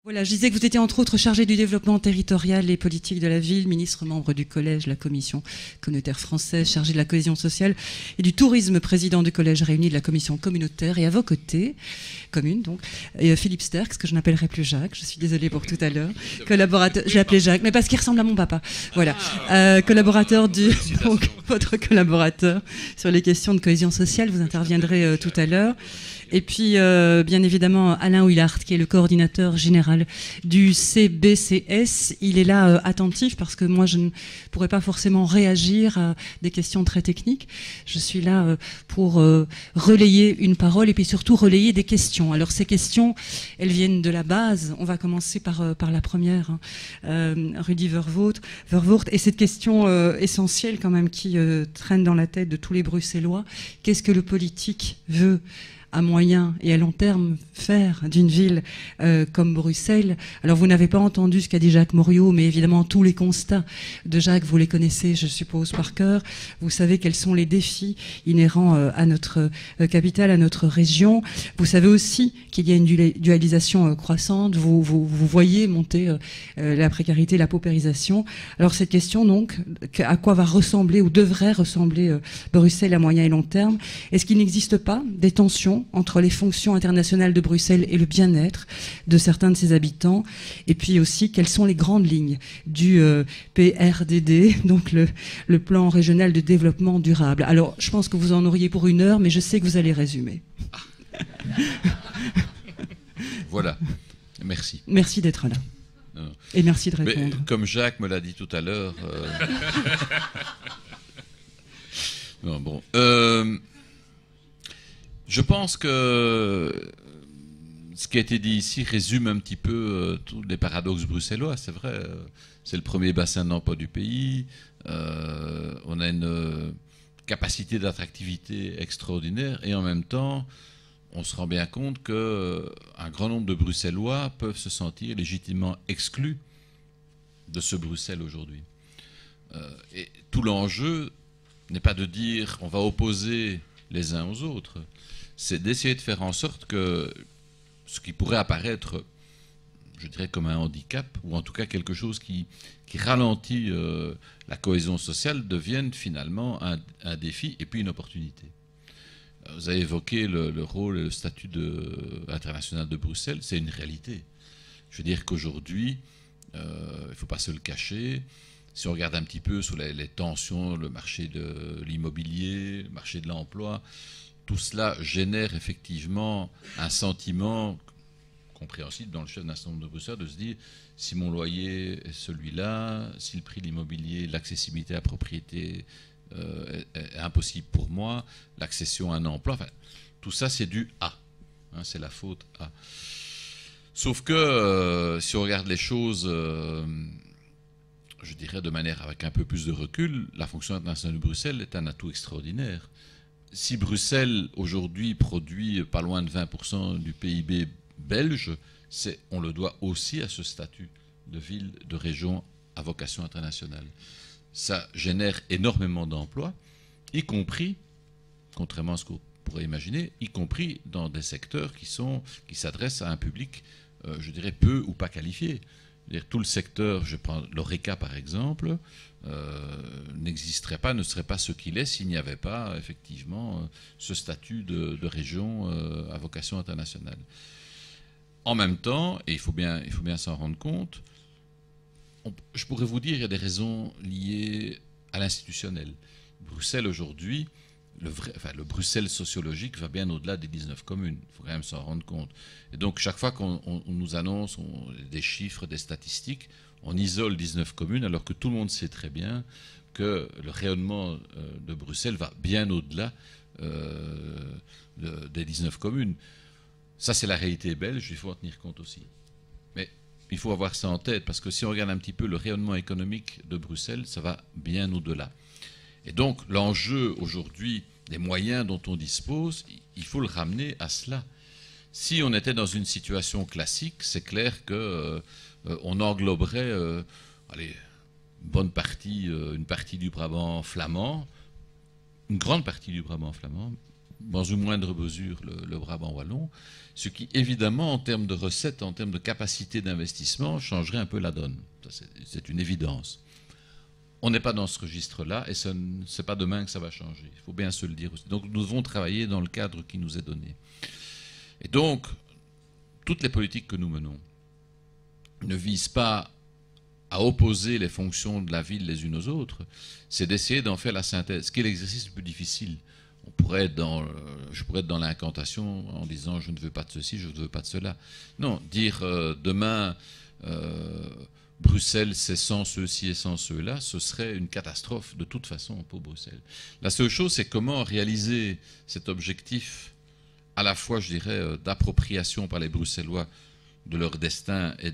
Voilà, je disais que vous étiez entre autres chargé du développement territorial et politique de la ville, ministre membre du collège, la commission communautaire française, chargé de la cohésion sociale et du tourisme, président du collège réuni de la commission communautaire, et à vos côtés, commune donc, et Philippe Sterckx, que je n'appellerai plus Jacques, je suis désolée pour tout à l'heure, collaborateur, je l'ai appelé Jacques, mais parce qu'il ressemble à mon papa, voilà, collaborateur donc votre collaborateur sur les questions de cohésion sociale, vous interviendrez tout à l'heure. Et puis, bien évidemment, Alain Ouillard, qui est le coordinateur général du CBCS. Il est là attentif parce que moi, je ne pourrais pas forcément réagir à des questions très techniques. Je suis là pour relayer une parole et puis surtout relayer des questions. Alors, ces questions, elles viennent de la base. On va commencer par la première, Rudy Vervoort. Et cette question essentielle quand même qui traîne dans la tête de tous les Bruxellois. Qu'est-ce que le politique veut à moyen et à long terme faire d'une ville comme Bruxelles? Alors vous n'avez pas entendu ce qu'a dit Jacques Moriot, mais évidemment tous les constats de Jacques, vous les connaissez, je suppose, par cœur. Vous savez quels sont les défis inhérents à notre capitale, à notre région. Vous savez aussi qu'il y a une dualisation croissante. Vous voyez monter la précarité, la paupérisation. Alors cette question donc, à quoi va ressembler ou devrait ressembler Bruxelles à moyen et long terme? Est-ce qu'il n'existe pas des tensions entre les fonctions internationales de Bruxelles et le bien-être de certains de ses habitants? Et puis aussi, quelles sont les grandes lignes du PRDD, donc le plan régional de développement durable? Alors, je pense que vous en auriez pour 1 heure, mais je sais que vous allez résumer. Voilà, merci. Merci d'être là. Non. Et merci de répondre. Mais, comme Jacques me l'a dit tout à l'heure... Non, bon... Je pense que ce qui a été dit ici résume un petit peu tous les paradoxes bruxellois. C'est vrai, c'est le premier bassin d'emploi du pays. On a une capacité d'attractivité extraordinaire et en même temps, on se rend bien compte qu'un grand nombre de Bruxellois peuvent se sentir légitimement exclus de ce Bruxelles aujourd'hui. Et tout l'enjeu n'est pas de dire on va opposer les uns aux autres, c'est d'essayer de faire en sorte que ce qui pourrait apparaître, je dirais, comme un handicap, ou en tout cas quelque chose qui ralentit la cohésion sociale, devienne finalement un défi et puis une opportunité. Vous avez évoqué le rôle et le statut international de Bruxelles, c'est une réalité. Je veux dire qu'aujourd'hui, il ne faut pas se le cacher, si on regarde un petit peu sur les tensions, le marché de l'immobilier, le marché de l'emploi, tout cela génère effectivement un sentiment compréhensible dans le chef d'un certain nombre de Bruxelles de se dire si mon loyer est celui-là, si le prix de l'immobilier, l'accessibilité à la propriété est impossible pour moi, l'accession à un emploi, enfin, tout ça c'est du A, hein, c'est la faute A. Sauf que si on regarde les choses... je dirais de manière avec un peu plus de recul, la fonction internationale de Bruxelles est un atout extraordinaire. Si Bruxelles, aujourd'hui, produit pas loin de 20% du PIB belge, on le doit aussi à ce statut de ville, de région à vocation internationale. Ça génère énormément d'emplois, y compris, contrairement à ce qu'on pourrait imaginer, y compris dans des secteurs qui s'adressent à un public, je dirais, peu ou pas qualifié. Tout le secteur, je prends l'ORECA par exemple, n'existerait pas, ne serait pas ce qu'il est s'il n'y avait pas effectivement ce statut de région à vocation internationale. En même temps, et il faut bien s'en rendre compte, je pourrais vous dire qu'il y a des raisons liées à l'institutionnel. Bruxelles aujourd'hui, le Bruxelles sociologique va bien au-delà des 19 communes. Il faut quand même s'en rendre compte. Et donc, chaque fois qu'on nous annonce des chiffres, des statistiques, on isole 19 communes, alors que tout le monde sait très bien que le rayonnement de Bruxelles va bien au-delà des 19 communes. Ça, c'est la réalité belge, il faut en tenir compte aussi. Mais il faut avoir ça en tête, parce que si on regarde un petit peu le rayonnement économique de Bruxelles, ça va bien au-delà. Et donc, l'enjeu aujourd'hui des moyens dont on dispose, il faut le ramener à cela. Si on était dans une situation classique, c'est clair qu'on engloberait une partie du Brabant flamand, une grande partie du Brabant flamand, dans une moindre mesure le Brabant wallon, ce qui évidemment en termes de recettes, en termes de capacité d'investissement, changerait un peu la donne. C'est une évidence. On n'est pas dans ce registre-là et ce n'est pas demain que ça va changer. Il faut bien se le dire aussi. Donc nous devons travailler dans le cadre qui nous est donné. Et donc, toutes les politiques que nous menons ne visent pas à opposer les fonctions de la ville les unes aux autres, c'est d'essayer d'en faire la synthèse, ce qui est l'exercice le plus difficile. Je pourrais être dans l'incantation en disant je ne veux pas de ceci, je ne veux pas de cela. Non, dire demain Bruxelles c'est sans ceux-ci et sans ceux-là, ce serait une catastrophe de toute façon pour Bruxelles. La seule chose, c'est comment réaliser cet objectif à la fois, je dirais, d'appropriation par les Bruxellois de leur destin et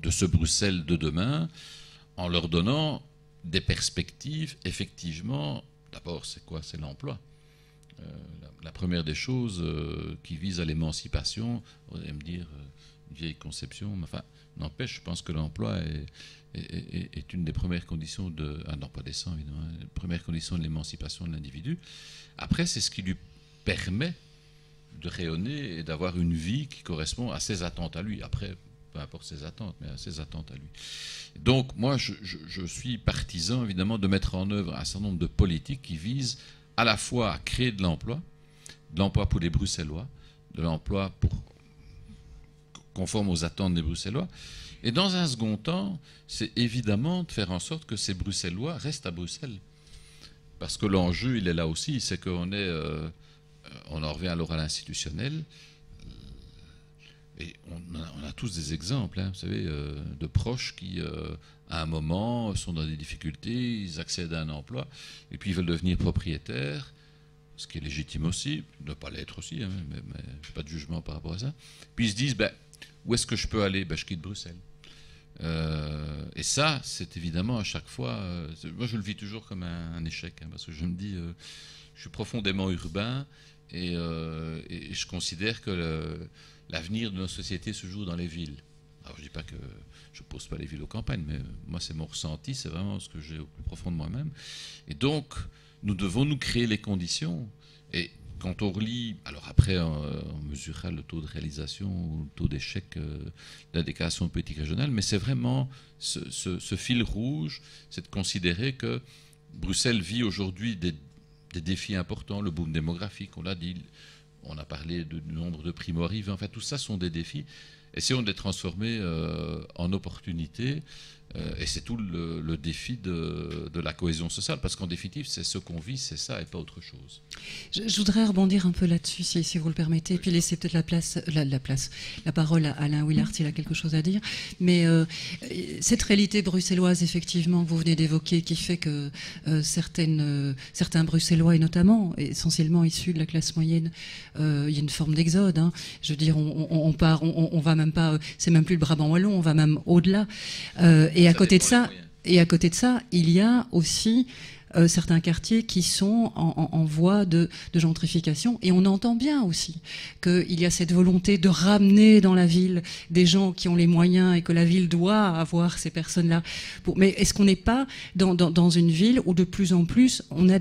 de ce Bruxelles de demain, en leur donnant des perspectives, effectivement. D'abord, c'est quoi? C'est l'emploi. La première des choses qui vise à l'émancipation, vous allez me dire, une vieille conception, mais enfin, n'empêche, je pense que l'emploi est une des premières conditions un emploi décent, évidemment, une première condition de l'émancipation de l'individu. Après, c'est ce qui lui permet de rayonner et d'avoir une vie qui correspond à ses attentes à lui. Après, peu importe ses attentes, mais à ses attentes à lui. Donc, moi, je suis partisan, évidemment, de mettre en œuvre un certain nombre de politiques qui visent à la fois à créer de l'emploi pour les Bruxellois, de l'emploi conforme aux attentes des Bruxellois. Et dans un second temps, c'est évidemment de faire en sorte que ces Bruxellois restent à Bruxelles. Parce que l'enjeu, il est là aussi, c'est qu'on on en revient alors à l'institutionnel. Et on a tous des exemples, hein, vous savez, de proches qui, à un moment, sont dans des difficultés, ils accèdent à un emploi, et puis ils veulent devenir propriétaires, ce qui est légitime aussi, ne pas l'être aussi, hein, mais pas de jugement par rapport à ça. Puis ils se disent, où est-ce que je peux aller? Je quitte Bruxelles. Et ça, c'est évidemment à chaque fois... moi, je le vis toujours comme un échec, hein, parce que je me dis, je suis profondément urbain, et je considère que l'avenir de nos sociétés se joue dans les villes. Alors je ne dis pas que je ne pose pas les villes aux campagnes, mais moi c'est mon ressenti, c'est vraiment ce que j'ai au plus profond de moi-même. Et donc, nous devons nous créer les conditions. Et quand on relit, alors après on mesurera le taux de réalisation ou le taux d'échec de la déclaration de politique régionale, mais c'est vraiment ce fil rouge, c'est de considérer que Bruxelles vit aujourd'hui des défis importants, le boom démographique, on l'a dit, on a parlé du nombre de primo-arrivants, enfin tout ça sont des défis. Essayons de les transformer en opportunités. Et c'est tout le défi de la cohésion sociale, parce qu'en définitive, c'est ce qu'on vit, c'est ça et pas autre chose. Je voudrais rebondir un peu là-dessus, si vous le permettez, et puis laisser peut-être la parole à Alain Willard, s'il a quelque chose à dire. Mais cette réalité bruxelloise, effectivement, que vous venez d'évoquer, qui fait que certains Bruxellois, et notamment essentiellement issus de la classe moyenne, il y a une forme d'exode. Hein. Je veux dire, on part, on va même pas, c'est même plus le Brabant wallon, on va même au-delà. Et à côté de ça, il y a aussi certains quartiers qui sont en voie de gentrification. Et on entend bien aussi qu'il y a cette volonté de ramener dans la ville des gens qui ont les moyens et que la ville doit avoir ces personnes-là. Mais est-ce qu'on n'est pas dans une ville où de plus en plus on a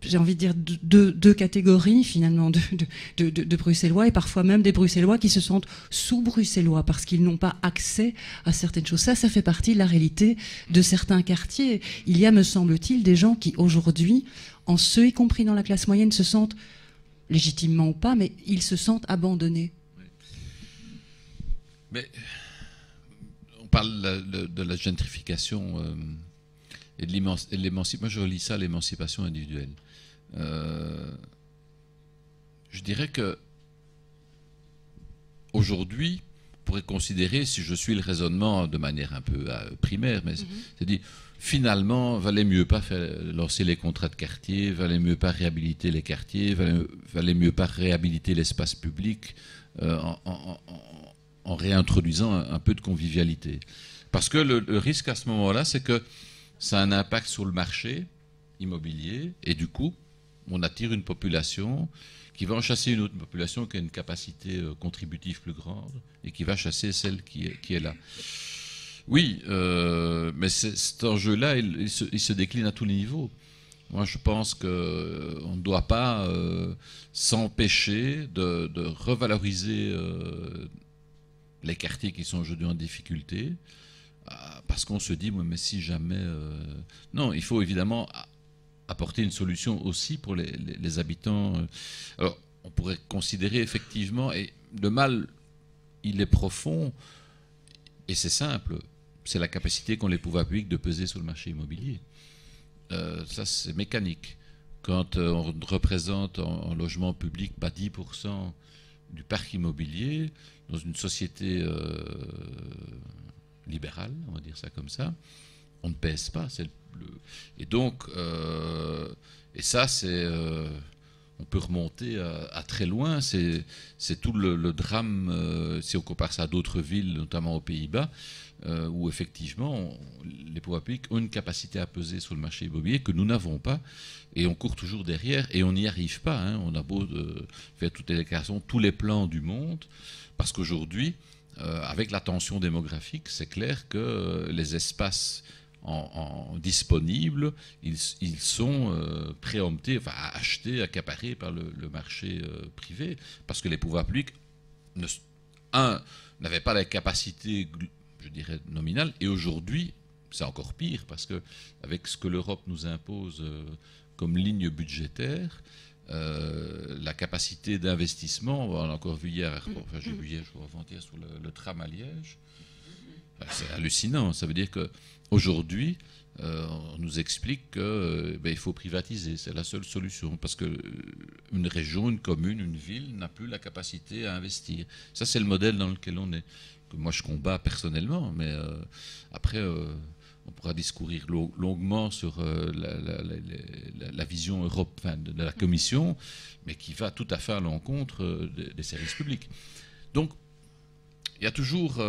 j'ai envie de dire deux catégories finalement de Bruxellois, et parfois même des Bruxellois qui se sentent sous-Bruxellois parce qu'ils n'ont pas accès à certaines choses. Ça fait partie de la réalité de certains quartiers. Il y a, me semble-t-il, des gens qui aujourd'hui, en ceux y compris dans la classe moyenne, se sentent, légitimement ou pas, mais ils se sentent abandonnés. Mais on parle de la gentrification... et de l'émancipation. Moi, je relis ça à l'émancipation individuelle. Je dirais que aujourd'hui, on pourrait considérer, si je suis le raisonnement de manière un peu primaire, mais c'est-à-dire, finalement, valait mieux pas lancer les contrats de quartier, valait mieux pas réhabiliter les quartiers, valait mieux pas réhabiliter l'espace public en réintroduisant un peu de convivialité. Parce que le risque à ce moment-là, c'est que ça a un impact sur le marché immobilier, et du coup, on attire une population qui va en chasser une autre population qui a une capacité contributive plus grande et qui va chasser celle qui est là. Oui, mais cet enjeu-là, il se décline à tous les niveaux. Moi, je pense qu'on ne doit pas s'empêcher de revaloriser les quartiers qui sont aujourd'hui en difficulté, parce qu'on se dit, mais si jamais... Non, il faut évidemment apporter une solution aussi pour les habitants. Alors, on pourrait considérer effectivement, et le mal, il est profond, et c'est simple, c'est la capacité qu'ont les pouvoirs publics de peser sur le marché immobilier. Ça, c'est mécanique. Quand on représente en logement public 10% du parc immobilier, dans une société libérale, on va dire ça comme ça, on ne pèse pas. Et donc, et ça, c'est... on peut remonter à très loin. C'est tout le drame, si on compare ça à d'autres villes, notamment aux Pays-Bas, où effectivement, les pouvoirs publics ont une capacité à peser sur le marché immobilier que nous n'avons pas, et on court toujours derrière, et on n'y arrive pas. Hein. On a beau faire toutes les déclarations, tous les plans du monde, parce qu'aujourd'hui, avec la tension démographique, c'est clair que les espaces disponibles, ils sont préemptés, enfin achetés, accaparés par le marché privé, parce que les pouvoirs publics, n'avaient pas la capacité, je dirais, nominale, et aujourd'hui, c'est encore pire, parce que avec ce que l'Europe nous impose comme ligne budgétaire, la capacité d'investissement, on l'a encore vu hier, enfin j'ai vu hier, je crois avant-hier, sur le tram à Liège, c'est hallucinant. Ça veut dire qu'aujourd'hui, on nous explique qu'il faut privatiser, c'est la seule solution, parce qu'une région, une commune, une ville n'a plus la capacité à investir. Ça, c'est le modèle dans lequel on est, que moi je combats personnellement, mais après, on pourra discourir longuement sur la vision de la Commission, mais qui va tout à fait à l'encontre des services publics. Donc, il y a toujours, ça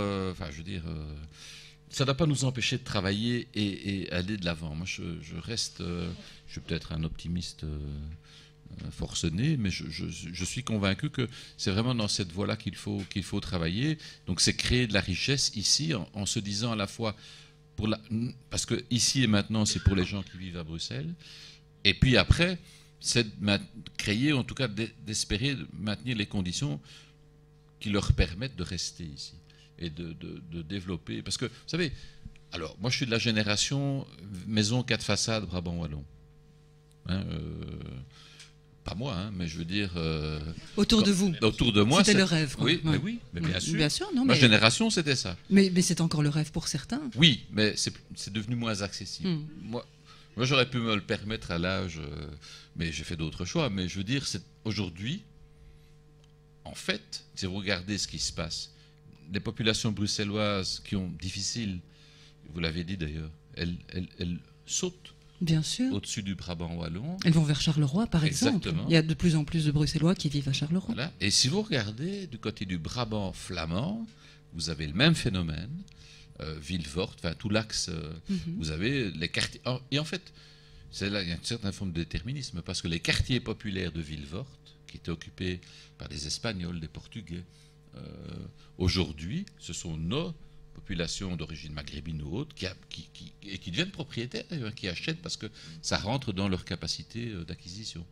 ne doit pas nous empêcher de travailler et aller de l'avant. Moi, je reste, je suis peut-être un optimiste forcené, mais je suis convaincu que c'est vraiment dans cette voie-là qu'il faut travailler. Donc, c'est créer de la richesse ici, en se disant à la fois, parce que ici et maintenant, c'est pour les gens qui vivent à Bruxelles, et puis après, c'est de créer, en tout cas d'espérer maintenir les conditions qui leur permettent de rester ici et de développer. Parce que, vous savez, alors, moi je suis de la génération maison 4 façades Brabant Wallon. Hein, pas moi, hein, mais je veux dire... autour de vous. Autour de moi. C'était le rêve. Quoi. Oui, ouais. mais oui, mais bien sûr. Bien sûr, non, Ma génération, c'était ça. Mais c'est encore le rêve pour certains. Oui, mais c'est devenu moins accessible. Moi, j'aurais pu me le permettre à l'âge, mais j'ai fait d'autres choix. Mais je veux dire, aujourd'hui, en fait, si vous regardez ce qui se passe, les populations bruxelloises qui ont difficile, vous l'avez dit d'ailleurs, elles sautent. Bien sûr. Au-dessus du Brabant wallon. Elles vont vers Charleroi, par exemple. Exactement. Il y a de plus en plus de Bruxellois qui vivent à Charleroi. Voilà. Et si vous regardez du côté du Brabant flamand, vous avez le même phénomène. Villevorde, enfin tout l'axe, vous avez les quartiers. Et en fait, là, il y a une certaine forme de déterminisme, parce que les quartiers populaires de Villevorde, qui étaient occupés par des Espagnols, des Portugais, aujourd'hui, ce sont nos populations d'origine maghrébine ou autre qui deviennent propriétaires, qui achètent parce que ça rentre dans leur capacité d'acquisition.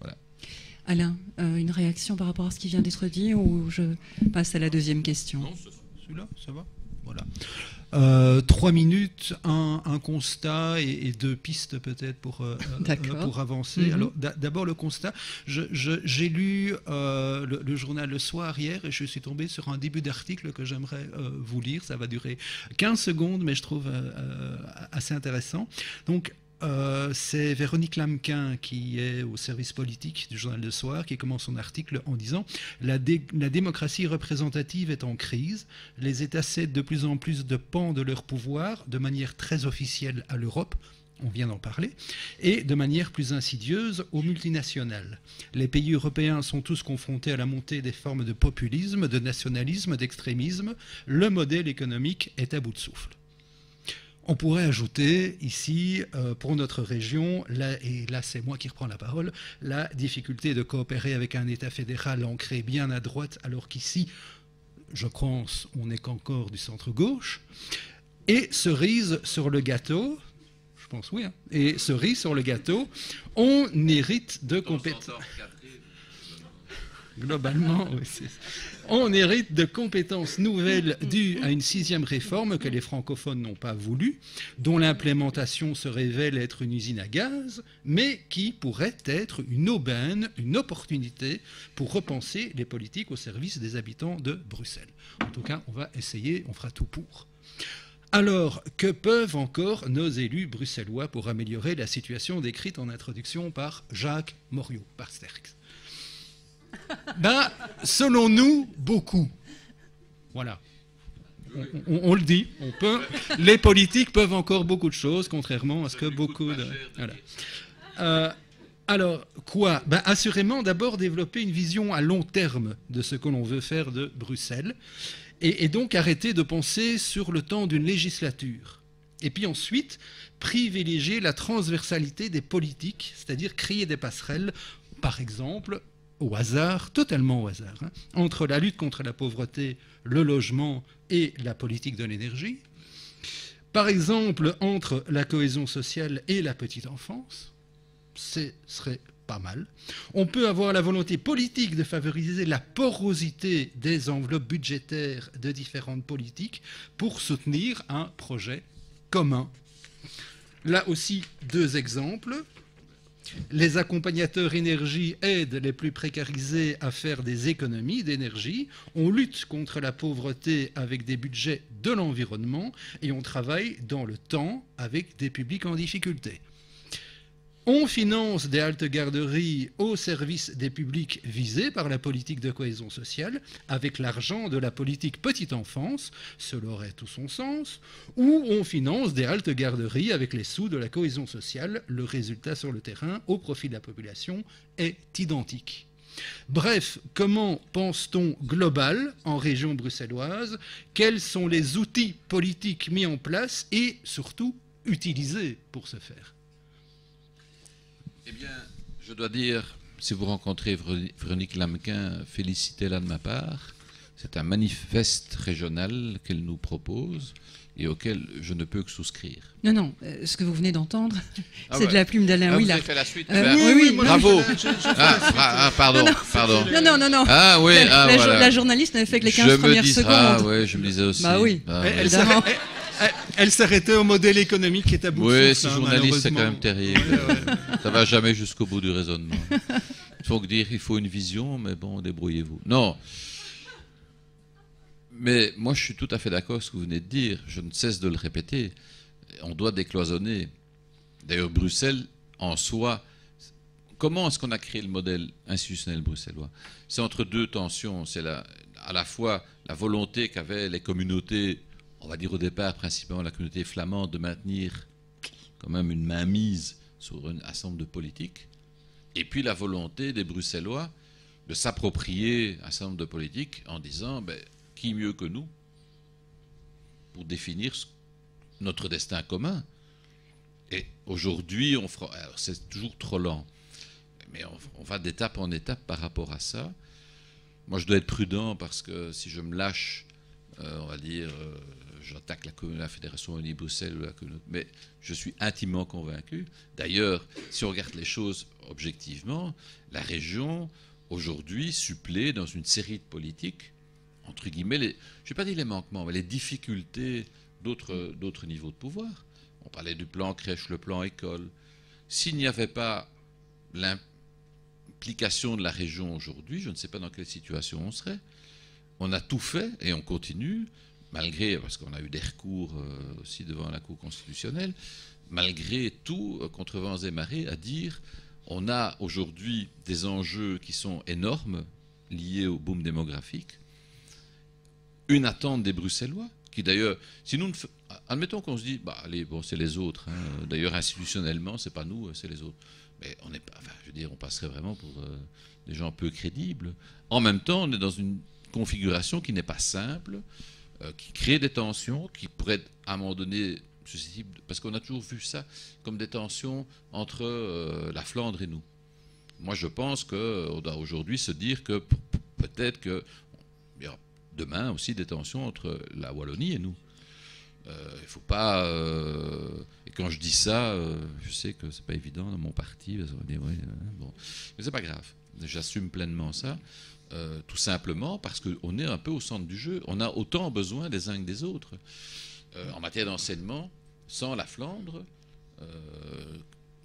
Voilà. Alain, une réaction par rapport à ce qui vient d'être dit, ou je passe à la deuxième question? Non, celui-là, ça va. Voilà. 3 minutes, un constat et 2 pistes peut-être pour avancer. Alors d'abord le constat. J'ai lu le journal Le Soir hier et je suis tombé sur un début d'article que j'aimerais vous lire. Ça va durer 15 secondes, mais je trouve assez intéressant. Donc, c'est Véronique Lamquin qui est au service politique du journal Le Soir qui commence son article en disant la démocratie représentative est en crise, les États cèdent de plus en plus de pans de leur pouvoir de manière très officielle à l'Europe, on vient d'en parler, et de manière plus insidieuse aux multinationales. Les pays européens sont tous confrontés à la montée des formes de populisme, de nationalisme, d'extrémisme. Le modèle économique est à bout de souffle. On pourrait ajouter ici, pour notre région, et là c'est moi qui reprends la parole, la difficulté de coopérer avec un État fédéral ancré bien à droite, alors qu'ici, je pense, on n'est qu'encore du centre-gauche. Et cerise sur le gâteau, je pense, oui. Hein. Et cerise sur le gâteau, on hérite de compétences. Globalement, oui, on hérite de compétences nouvelles dues à une 6e réforme que les francophones n'ont pas voulu, dont l'implémentation se révèle être une usine à gaz, mais qui pourrait être une aubaine, une opportunité pour repenser les politiques au service des habitants de Bruxelles. En tout cas, on va essayer, on fera tout pour. Alors, que peuvent encore nos élus bruxellois pour améliorer la situation décrite en introduction par Jacques Moriot, par Sterckx? Selon nous, beaucoup. Voilà. On le dit. Les politiques peuvent encore beaucoup de choses, contrairement à ce que beaucoup de... Voilà. Alors, quoi? Assurément, d'abord, développer une vision à long terme de ce que l'on veut faire de Bruxelles, et donc arrêter de penser sur le temps d'une législature. Et puis ensuite, privilégier la transversalité des politiques, c'est-à-dire créer des passerelles, par exemple, au hasard, totalement au hasard, hein, entre la lutte contre la pauvreté, le logement et la politique de l'énergie. Par exemple, entre la cohésion sociale et la petite enfance, ce serait pas mal. On peut avoir la volonté politique de favoriser la porosité des enveloppes budgétaires de différentes politiques pour soutenir un projet commun. Là aussi, 2 exemples. Les accompagnateurs énergie aident les plus précarisés à faire des économies d'énergie. On lutte contre la pauvreté avec des budgets de l'environnement et on travaille dans le temps avec des publics en difficulté. On finance des haltes-garderies au service des publics visés par la politique de cohésion sociale avec l'argent de la politique petite enfance, cela aurait tout son sens, ou on finance des haltes-garderies avec les sous de la cohésion sociale. Le résultat sur le terrain, au profit de la population, est identique. Bref, comment pense-t-on global en région bruxelloise? Quels sont les outils politiques mis en place et surtout utilisés pour ce faire? Eh bien, je dois dire, si vous rencontrez Véronique Lamquin, félicitez-la de ma part. C'est un manifeste régional qu'elle nous propose et auquel je ne peux que souscrire. Non, ce que vous venez d'entendre, c'est de la plume d'Alain Willard. Vous avez fait la suite oui, bravo. Pardon. Non. Ah oui, voilà. La journaliste n'avait fait que les 15 premières secondes. Ah oui, je me disais aussi. Bah oui, évidemment. Elle s'arrêtait au modèle économique qui est à bout de souffle. Oui, ce journaliste, c'est quand même terrible. Ça va jamais jusqu'au bout du raisonnement. Il faut dire qu'il faut une vision, mais bon, débrouillez-vous. Non. Mais moi, je suis tout à fait d'accord avec ce que vous venez de dire. Je ne cesse de le répéter. On doit décloisonner. D'ailleurs, Bruxelles, en soi, comment est-ce qu'on a créé le modèle institutionnel bruxellois? C'est entre 2 tensions. C'est à la fois la volonté qu'avaient les communautés, on va dire au départ principalement la communauté flamande, de maintenir quand même une mainmise sur un certain nombre de politiques, et puis la volonté des Bruxellois de s'approprier un certain nombre de politiques en disant qui mieux que nous pour définir notre destin commun. Et aujourd'hui, alors c'est toujours trop lent, mais on va d'étape en étape par rapport à ça. Moi, je dois être prudent parce que si je me lâche, on va dire, j'attaque la Fédération Wallonie-Bruxelles, mais je suis intimement convaincu. D'ailleurs, si on regarde les choses objectivement, la région, aujourd'hui, supplée dans une série de politiques, entre guillemets, je ne vais pas dire les manquements, mais les difficultés d'autres niveaux de pouvoir. On parlait du plan crèche, le plan école. S'il n'y avait pas l'implication de la région aujourd'hui, je ne sais pas dans quelle situation on serait. On a tout fait et on continue, malgré, parce qu'on a eu des recours aussi devant la Cour constitutionnelle, malgré tout, contre vents et marées, à dire on a aujourd'hui des enjeux qui sont énormes liés au boom démographique, une attente des Bruxellois, qui d'ailleurs, si nous, admettons qu'on se dit, allez, bon, c'est les autres, hein, d'ailleurs institutionnellement, c'est pas nous, c'est les autres. Mais on n'est pas, je veux dire, on passerait vraiment pour des gens peu crédibles. En même temps, on est dans une configuration qui n'est pas simple, qui crée des tensions, qui pourraient être à un moment donné susceptibles, parce qu'on a toujours vu ça comme des tensions entre la Flandre et nous. Moi, je pense qu'on doit aujourd'hui se dire que peut-être qu'il y aura demain aussi des tensions entre la Wallonie et nous. Il faut pas... et quand je dis ça, je sais que c'est pas évident dans mon parti. Parce qu'on dit, ouais, bon. Mais c'est pas grave. J'assume pleinement ça. Tout simplement parce qu'on est un peu au centre du jeu. On a autant besoin des uns que des autres. En matière d'enseignement, sans la Flandre,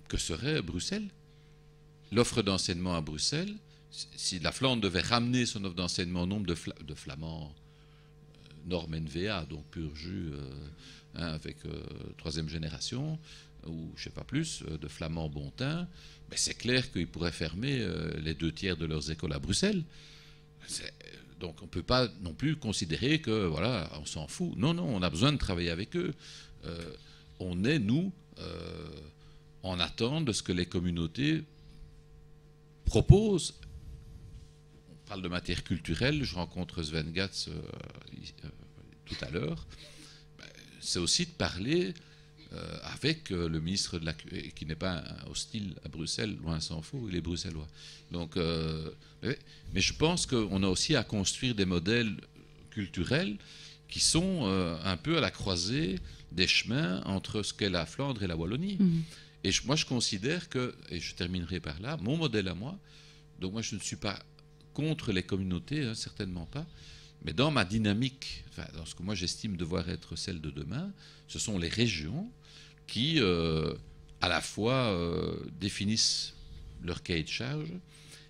que serait Bruxelles? L'offre d'enseignement à Bruxelles, si la Flandre devait ramener son offre d'enseignement au nombre de flamands norme NVA, donc pur jus, avec troisième génération, ou je ne sais pas plus, de flamands bon teint, ben c'est clair qu'ils pourraient fermer les 2/3 de leurs écoles à Bruxelles. Donc on ne peut pas non plus considérer que, voilà, on s'en fout. Non, non, on a besoin de travailler avec eux. On est, nous, en attente de ce que les communautés proposent. On parle de matière culturelle, je rencontre Sven Gatz tout à l'heure. C'est aussi de parler avec le ministre de la qui n'est pas hostile à Bruxelles, loin s'en faut, il est bruxellois. Donc, mais je pense qu'on a aussi à construire des modèles culturels qui sont un peu à la croisée des chemins entre ce qu'est la Flandre et la Wallonie. Mmh. Et moi, je considère que, et je terminerai par là, mon modèle à moi, donc moi, je ne suis pas contre les communautés, hein, certainement pas, mais dans ma dynamique, enfin, dans ce que moi j'estime devoir être celle de demain, ce sont les régions qui, à la fois, définissent leur cahier de charge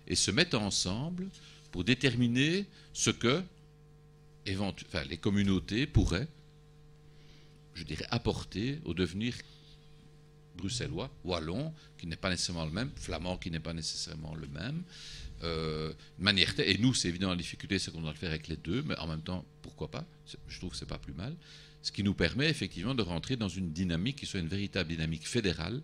et se mettent ensemble pour déterminer ce que les communautés pourraient, je dirais, apporter au devenir bruxellois, wallon, qui n'est pas nécessairement le même, flamand, qui n'est pas nécessairement le même. Et nous, c'est évident, la difficulté, c'est qu'on doit le faire avec les deux, mais en même temps, pourquoi pas? Je trouve que c'est pas plus mal. Ce qui nous permet effectivement de rentrer dans une dynamique qui soit une véritable dynamique fédérale,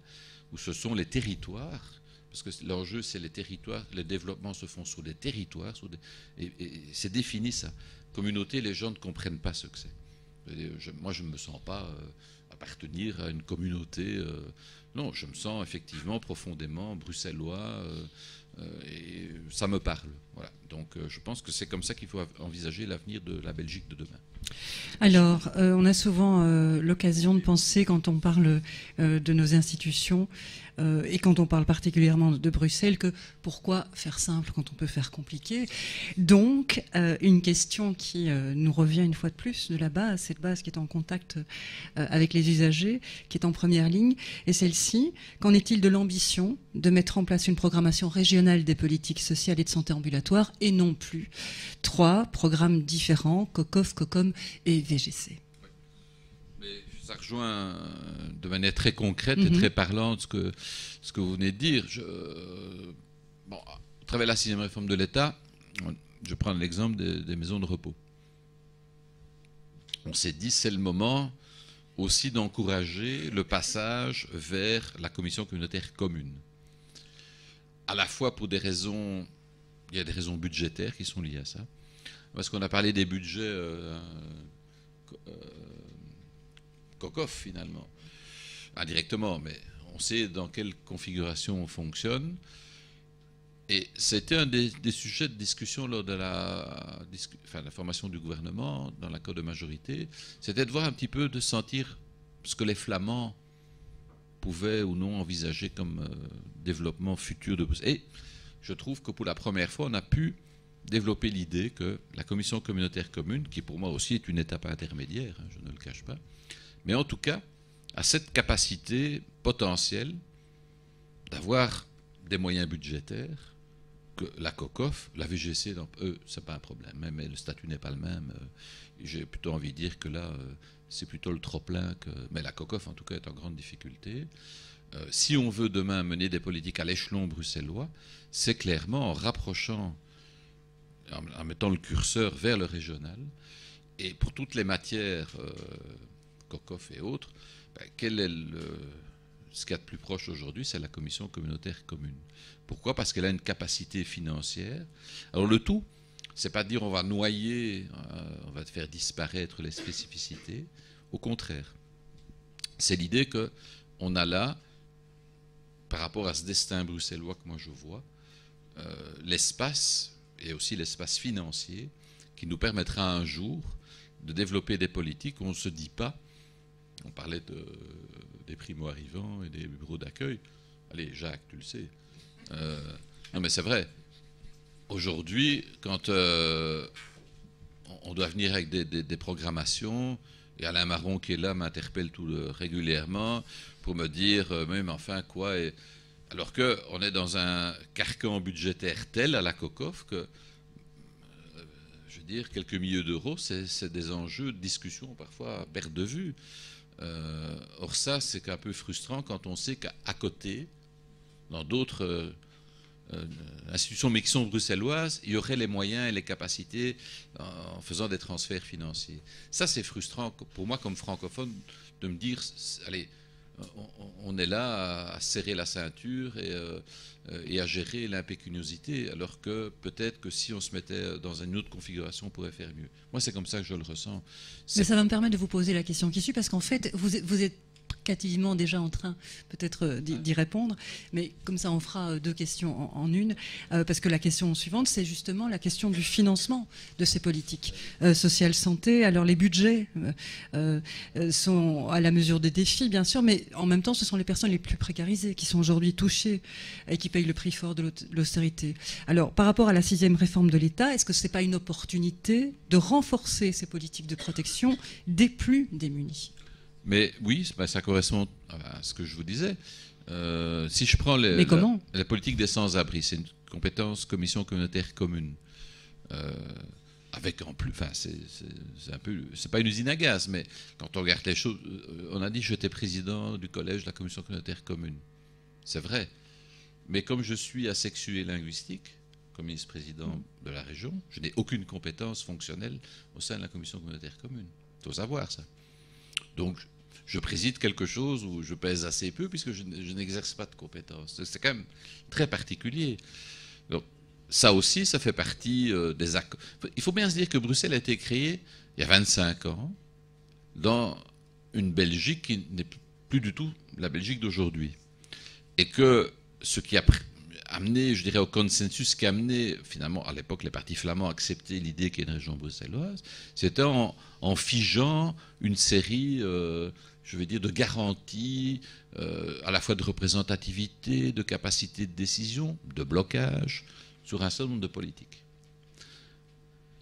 où ce sont les territoires, parce que l'enjeu, c'est les territoires, les développements se font sur des territoires, et c'est défini ça. Communauté, les gens ne comprennent pas ce que c'est. Moi, je ne me sens pas appartenir à une communauté. Non, je me sens effectivement profondément bruxellois et ça me parle. Voilà. Donc je pense que c'est comme ça qu'il faut envisager l'avenir de la Belgique de demain. Alors, on a souvent l'occasion de penser, quand on parle de nos institutions, et quand on parle particulièrement de Bruxelles, que pourquoi faire simple quand on peut faire compliqué? Donc, une question qui nous revient une fois de plus de la base, cette base qui est en contact avec les usagers, qui est en première ligne, et celle-ci, qu'en est-il de l'ambition de mettre en place une programmation régionale des politiques sociales et de santé ambulatoire, et non plus 3 programmes différents, COCOF, COCOM et VGC? Ça rejoint de manière très concrète et très parlante ce que vous venez de dire. À travers la 6e réforme de l'État, je prends l'exemple des maisons de repos. On s'est dit c'est le moment aussi d'encourager le passage vers la commission communautaire commune. À la fois pour des raisons, il y a des raisons budgétaires qui sont liées à ça. Parce qu'on a parlé des budgets COCOF finalement, indirectement, mais on sait dans quelle configuration on fonctionne. Et c'était un des sujets de discussion lors de la formation du gouvernement, dans l'accord de majorité, c'était de voir un petit peu, de sentir ce que les Flamands pouvaient ou non envisager comme développement futur de Bruxelles. Et je trouve que pour la première fois, on a pu développer l'idée que la commission communautaire commune, qui pour moi aussi est une étape intermédiaire, hein, je ne le cache pas, mais en tout cas, a cette capacité potentielle d'avoir des moyens budgétaires que la COCOF, la VGC, c'est pas un problème, mais le statut n'est pas le même. J'ai plutôt envie de dire que là, c'est plutôt le trop-plein. Mais la COCOF, en tout cas, est en grande difficulté. Si on veut demain mener des politiques à l'échelon bruxellois, c'est clairement en rapprochant, en mettant le curseur vers le régional, et pour toutes les matières... COCOF et autres, quel est ce qu'il y a de plus proche aujourd'hui, c'est la commission communautaire commune. Pourquoi? Parce qu'elle a une capacité financière. Alors le tout, c'est pas de dire on va noyer, on va faire disparaître les spécificités. Au contraire, c'est l'idée qu'on a là, par rapport à ce destin bruxellois que moi je vois, l'espace, et aussi l'espace financier, qui nous permettra un jour de développer des politiques où on ne se dit pas On parlait des primo-arrivants et des bureaux d'accueil. Allez, Jacques, tu le sais. Non, mais c'est vrai. Aujourd'hui, quand on doit venir avec des programmations, et Alain Marron qui est là m'interpelle régulièrement pour me dire, même enfin quoi, alors qu'on est dans un carcan budgétaire tel à la COCOF que, je veux dire, quelques milliers d'euros, c'est des enjeux de discussion parfois à perte de vue. Or ça, c'est un peu frustrant quand on sait qu'à côté, dans d'autres institutions mais qui sont bruxelloises, il y aurait les moyens et les capacités en faisant des transferts financiers. Ça, c'est frustrant pour moi comme francophone de me dire, allez, on est là à serrer la ceinture et à gérer l'impécuniosité, alors que peut-être que si on se mettait dans une autre configuration, on pourrait faire mieux. Moi, c'est comme ça que je le ressens. Mais ça va me permettre de vous poser la question qui suit, parce qu'en fait, vous êtes quasiment déjà en train peut-être d'y répondre, mais comme ça on fera deux questions en une, parce que la question suivante c'est justement la question du financement de ces politiques sociales santé. Alors les budgets sont à la mesure des défis bien sûr, mais en même temps ce sont les personnes les plus précarisées qui sont aujourd'hui touchées et qui payent le prix fort de l'austérité. Alors par rapport à la 6e réforme de l'État, est-ce que ce n'est pas une opportunité de renforcer ces politiques de protection des plus démunis? Mais oui, ça correspond à ce que je vous disais. Si je prends la politique des sans-abri, c'est une compétence commission communautaire commune. Avec en plus, enfin, c'est pas une usine à gaz, mais quand on regarde les choses, on a dit que j'étais président du collège de la commission communautaire commune. C'est vrai. Mais comme je suis asexué linguistique, comme vice-président de la région, je n'ai aucune compétence fonctionnelle au sein de la commission communautaire commune. Il faut savoir ça. Donc, je préside quelque chose où je pèse assez peu puisque je n'exerce pas de compétences. C'est quand même très particulier. Donc, ça aussi, ça fait partie des accords. Il faut bien se dire que Bruxelles a été créée il y a 25 ans dans une Belgique qui n'est plus du tout la Belgique d'aujourd'hui. Et que ce qui a amené, je dirais, au consensus, qui a amené, finalement, à l'époque, les partis flamands à accepter l'idée qu'il y ait une région bruxelloise, c'était en figeant une série, je vais dire, de garanties, à la fois de représentativité, de capacité de décision, de blocage, sur un certain nombre de politiques.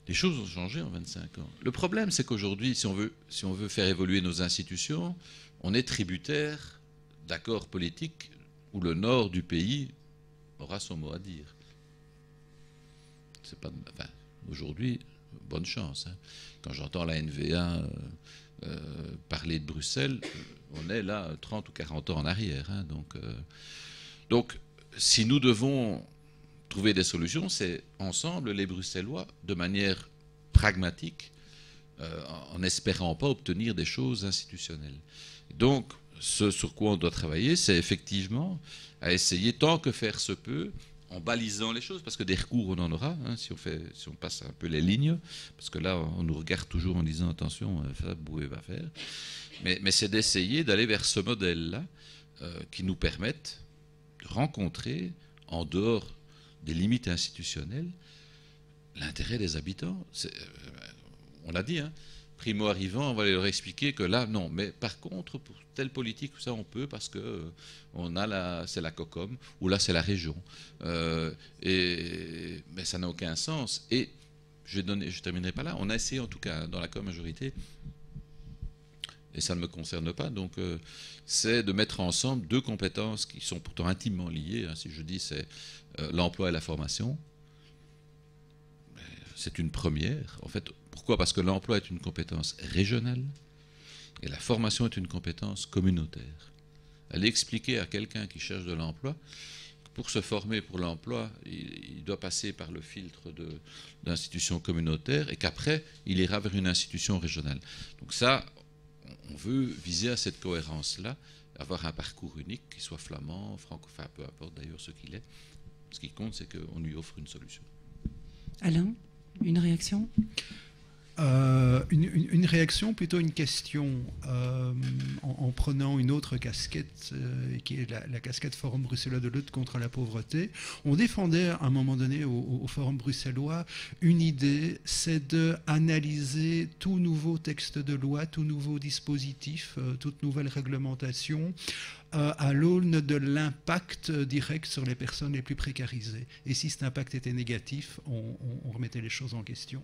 Les choses ont changé en 25 ans. Le problème, c'est qu'aujourd'hui, si on veut faire évoluer nos institutions, on est tributaire d'accords politiques où le nord du pays aura son mot à dire. C'est pas, enfin, aujourd'hui, bonne chance. Hein. Quand j'entends la NVA parler de Bruxelles, on est là 30 ou 40 ans en arrière. Hein. Donc, si nous devons trouver des solutions, c'est ensemble, les Bruxellois, de manière pragmatique, en n'espérant pas obtenir des choses institutionnelles. Donc, ce sur quoi on doit travailler, c'est effectivement à essayer, tant que faire se peut, en balisant les choses, parce que des recours, on en aura, hein, si on passe un peu les lignes, parce que là, on nous regarde toujours en disant, attention, ça, vous pouvez pas faire. Mais c'est d'essayer d'aller vers ce modèle-là qui nous permette de rencontrer, en dehors des limites institutionnelles, l'intérêt des habitants. On l'a dit, hein, primo-arrivants, on va leur expliquer que là, non. Mais par contre, pour telle politique, ça, on peut parce que c'est la COCOM, ou là, c'est la région. Mais ça n'a aucun sens. Et je ne terminerai pas là. On a essayé, en tout cas, dans la majorité, et ça ne me concerne pas, donc c'est de mettre ensemble deux compétences qui sont pourtant intimement liées. Hein, si je dis, c'est l'emploi et la formation. C'est une première. En fait, pourquoi ? Parce que l'emploi est une compétence régionale et la formation est une compétence communautaire. Aller expliquer à quelqu'un qui cherche de l'emploi, pour se former pour l'emploi, il doit passer par le filtre d'institutions communautaires et qu'après, il ira vers une institution régionale. Donc ça, on veut viser à cette cohérence-là, avoir un parcours unique qui soit flamand, francophone, peu importe d'ailleurs ce qu'il est. Ce qui compte, c'est qu'on lui offre une solution. Alain ? Une réaction ? Une réaction, plutôt une question, en prenant une autre casquette, qui est la casquette Forum bruxellois de lutte contre la pauvreté. On défendait à un moment donné au Forum bruxellois une idée, c'est d'analyser tout nouveau texte de loi, tout nouveau dispositif, toute nouvelle réglementation, à l'aune de l'impact direct sur les personnes les plus précarisées. Et si cet impact était négatif, on remettait les choses en question.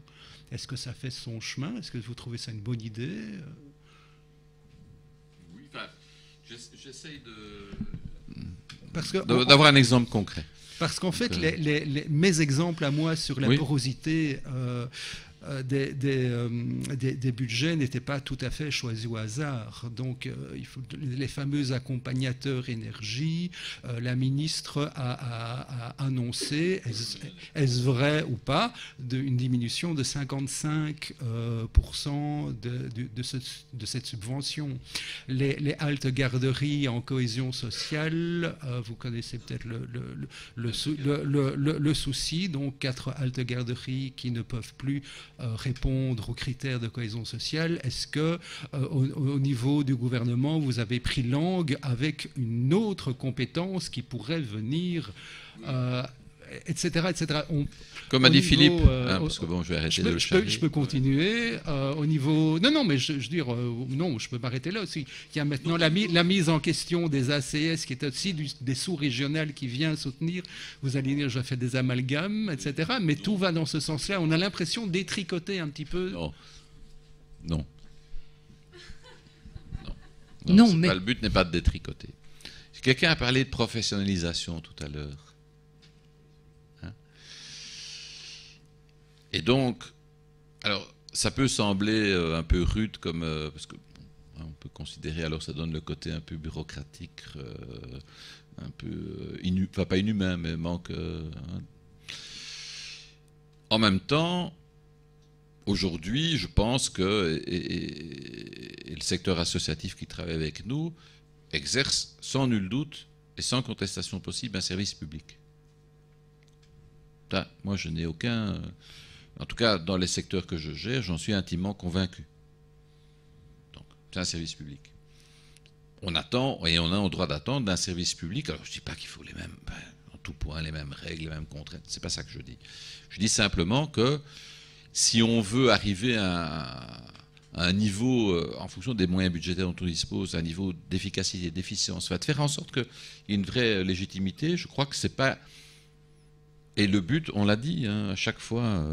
Est-ce que ça fait son chemin? Est-ce que vous trouvez ça une bonne idée? Oui, enfin, j'essaye d'avoir un exemple concret. Parce qu'en fait, mes exemples à moi sur la porosité des budgets n'étaient pas tout à fait choisis au hasard. Donc, il faut les fameux accompagnateurs énergie. La ministre a annoncé, est-ce vrai ou pas, une diminution de 55% de cette subvention. Les haltes garderies en cohésion sociale, vous connaissez peut-être le souci. Donc, 4 haltes garderies qui ne peuvent plus répondre aux critères de cohésion sociale. Est-ce que au niveau du gouvernement, vous avez pris langue avec une autre compétence qui pourrait venir, etc. etc. Comme a dit Philippe, parce que bon, je vais arrêter de le charger. Je peux continuer au niveau... Non, mais je veux dire, non, je peux m'arrêter là aussi. Il y a maintenant la mise en question des ACS, qui est aussi des sous-régionales qui vient soutenir. Vous allez dire, je fais des amalgames, etc. Mais tout va dans ce sens-là. On a l'impression d'étricoter un petit peu... Non. Mais... Le but n'est pas de détricoter. Quelqu'un a parlé de professionnalisation tout à l'heure. Et donc, alors, ça peut sembler un peu rude, parce que on peut considérer, alors ça donne le côté un peu bureaucratique, un peu, pas inhumain, mais manque... En même temps, aujourd'hui, je pense que et le secteur associatif qui travaille avec nous exerce sans nul doute et sans contestation possible un service public. Là, moi, je n'ai aucun... En tout cas, dans les secteurs que je gère, j'en suis intimement convaincu. Donc, c'est un service public. On attend, et on a le droit d'attendre d'un service public. Alors, je ne dis pas qu'il faut les mêmes, en tout point, les mêmes règles, les mêmes contraintes. C'est pas ça que je dis. Je dis simplement que si on veut arriver à un niveau, en fonction des moyens budgétaires dont on dispose, un niveau d'efficacité, d'efficience, de faire en sorte qu'il y ait une vraie légitimité, je crois que c'est pas... Et le but, on l'a dit, à chaque fois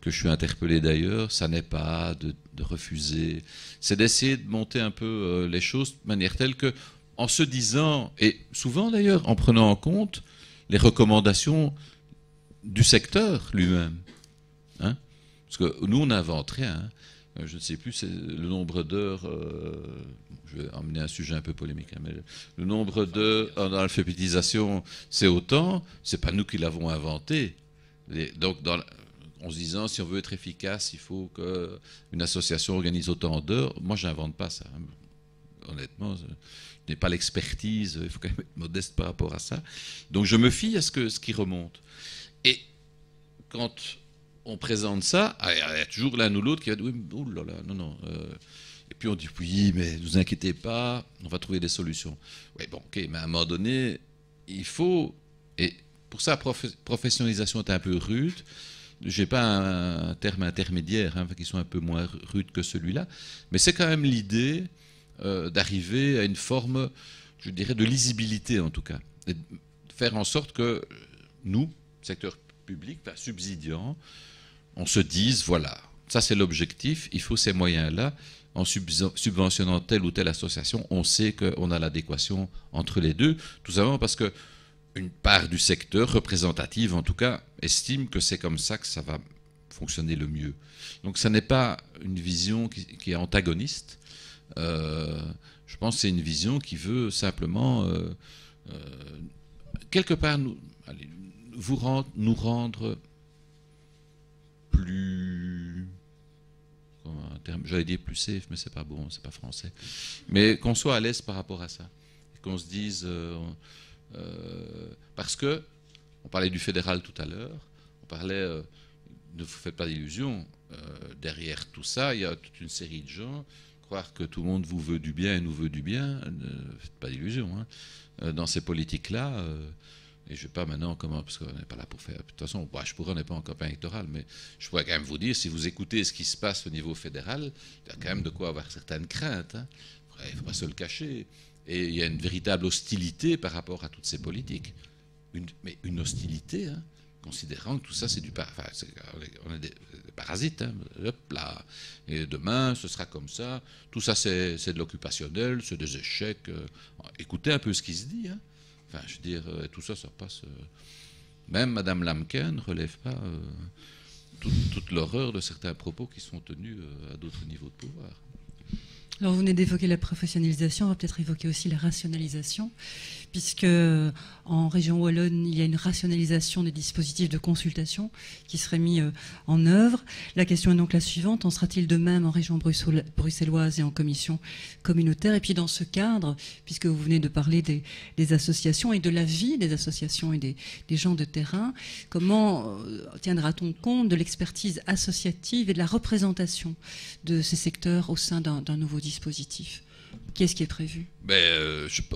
que je suis interpellé d'ailleurs, ça n'est pas de refuser, c'est d'essayer de monter un peu les choses de manière telle que, en se disant, et souvent d'ailleurs en prenant en compte les recommandations du secteur lui-même. Parce que nous, on n'invente rien. Je ne sais plus, c'est le nombre d'heures... je vais emmener un sujet un peu polémique, mais le nombre d'heures en alphabétisation, c'est autant, c'est pas nous qui l'avons inventé. Donc, en se disant, si on veut être efficace, il faut qu'une association organise autant d'heures. Moi, je n'invente pas ça. Honnêtement, je n'ai pas l'expertise, il faut quand même être modeste par rapport à ça. Donc, je me fie à ce qui remonte. Et quand on présente ça, il y a toujours l'un ou l'autre qui va dire, oui, oh là là, non. Et puis on dit, oui, mais ne vous inquiétez pas, on va trouver des solutions. Oui, bon, ok, mais à un moment donné, il faut... Et pour ça, professionnalisation est un peu rude. Je n'ai pas un terme intermédiaire, qui sont un peu moins rudes que celui-là. Mais c'est quand même l'idée d'arriver à une forme, je dirais, de lisibilité, en tout cas. Et de faire en sorte que nous, secteur public, subsidiant, on se dise, voilà, ça c'est l'objectif, il faut ces moyens-là. En subventionnant telle ou telle association, on sait qu'on a l'adéquation entre les deux, tout simplement parce qu'une part du secteur, représentative en tout cas, estime que c'est comme ça que ça va fonctionner le mieux. Donc ça n'est pas une vision qui est antagoniste, je pense que c'est une vision qui veut simplement, quelque part, nous rendre plus... J'allais dire plus safe, mais c'est pas bon, c'est pas français. Mais qu'on soit à l'aise par rapport à ça. Qu'on se dise... parce que, on parlait du fédéral tout à l'heure, on parlait ne vous faites pas d'illusions. Derrière tout ça, il y a toute une série de gens. Croire que tout le monde vous veut du bien et nous veut du bien, ne faites pas d'illusions. Hein. Dans ces politiques-là, et je ne vais pas maintenant, parce qu'on n'est pas là pour faire. De toute façon, on n'est pas en campagne électorale, mais je pourrais quand même vous dire, si vous écoutez ce qui se passe au niveau fédéral, il y a quand même de quoi avoir certaines craintes. Hein. Il ne faut pas se le cacher. Et il y a une véritable hostilité par rapport à toutes ces politiques. Mais une hostilité, hein, considérant que tout ça, c'est on est des parasites. Hein, hop là. Et demain, ce sera comme ça. Tout ça, c'est de l'occupationnel, c'est des échecs. Écoutez un peu ce qui se dit. Hein. Enfin, je veux dire, tout ça, ça passe. Même Mme Lamken ne relève pas toute l'horreur de certains propos qui sont tenus à d'autres niveaux de pouvoir. Alors, vous venez d'évoquer la professionnalisation, on va peut-être évoquer aussi la rationalisation, puisque en région Wallonne, il y a une rationalisation des dispositifs de consultation qui serait mis en œuvre. La question est donc la suivante, en sera-t-il de même en région bruxelloise et en commission communautaire? Et puis dans ce cadre, puisque vous venez de parler des associations et de la vie des associations et des gens de terrain, comment tiendra-t-on compte de l'expertise associative et de la représentation de ces secteurs au sein d'un nouveau dispositif? Qu'est-ce qui est prévu?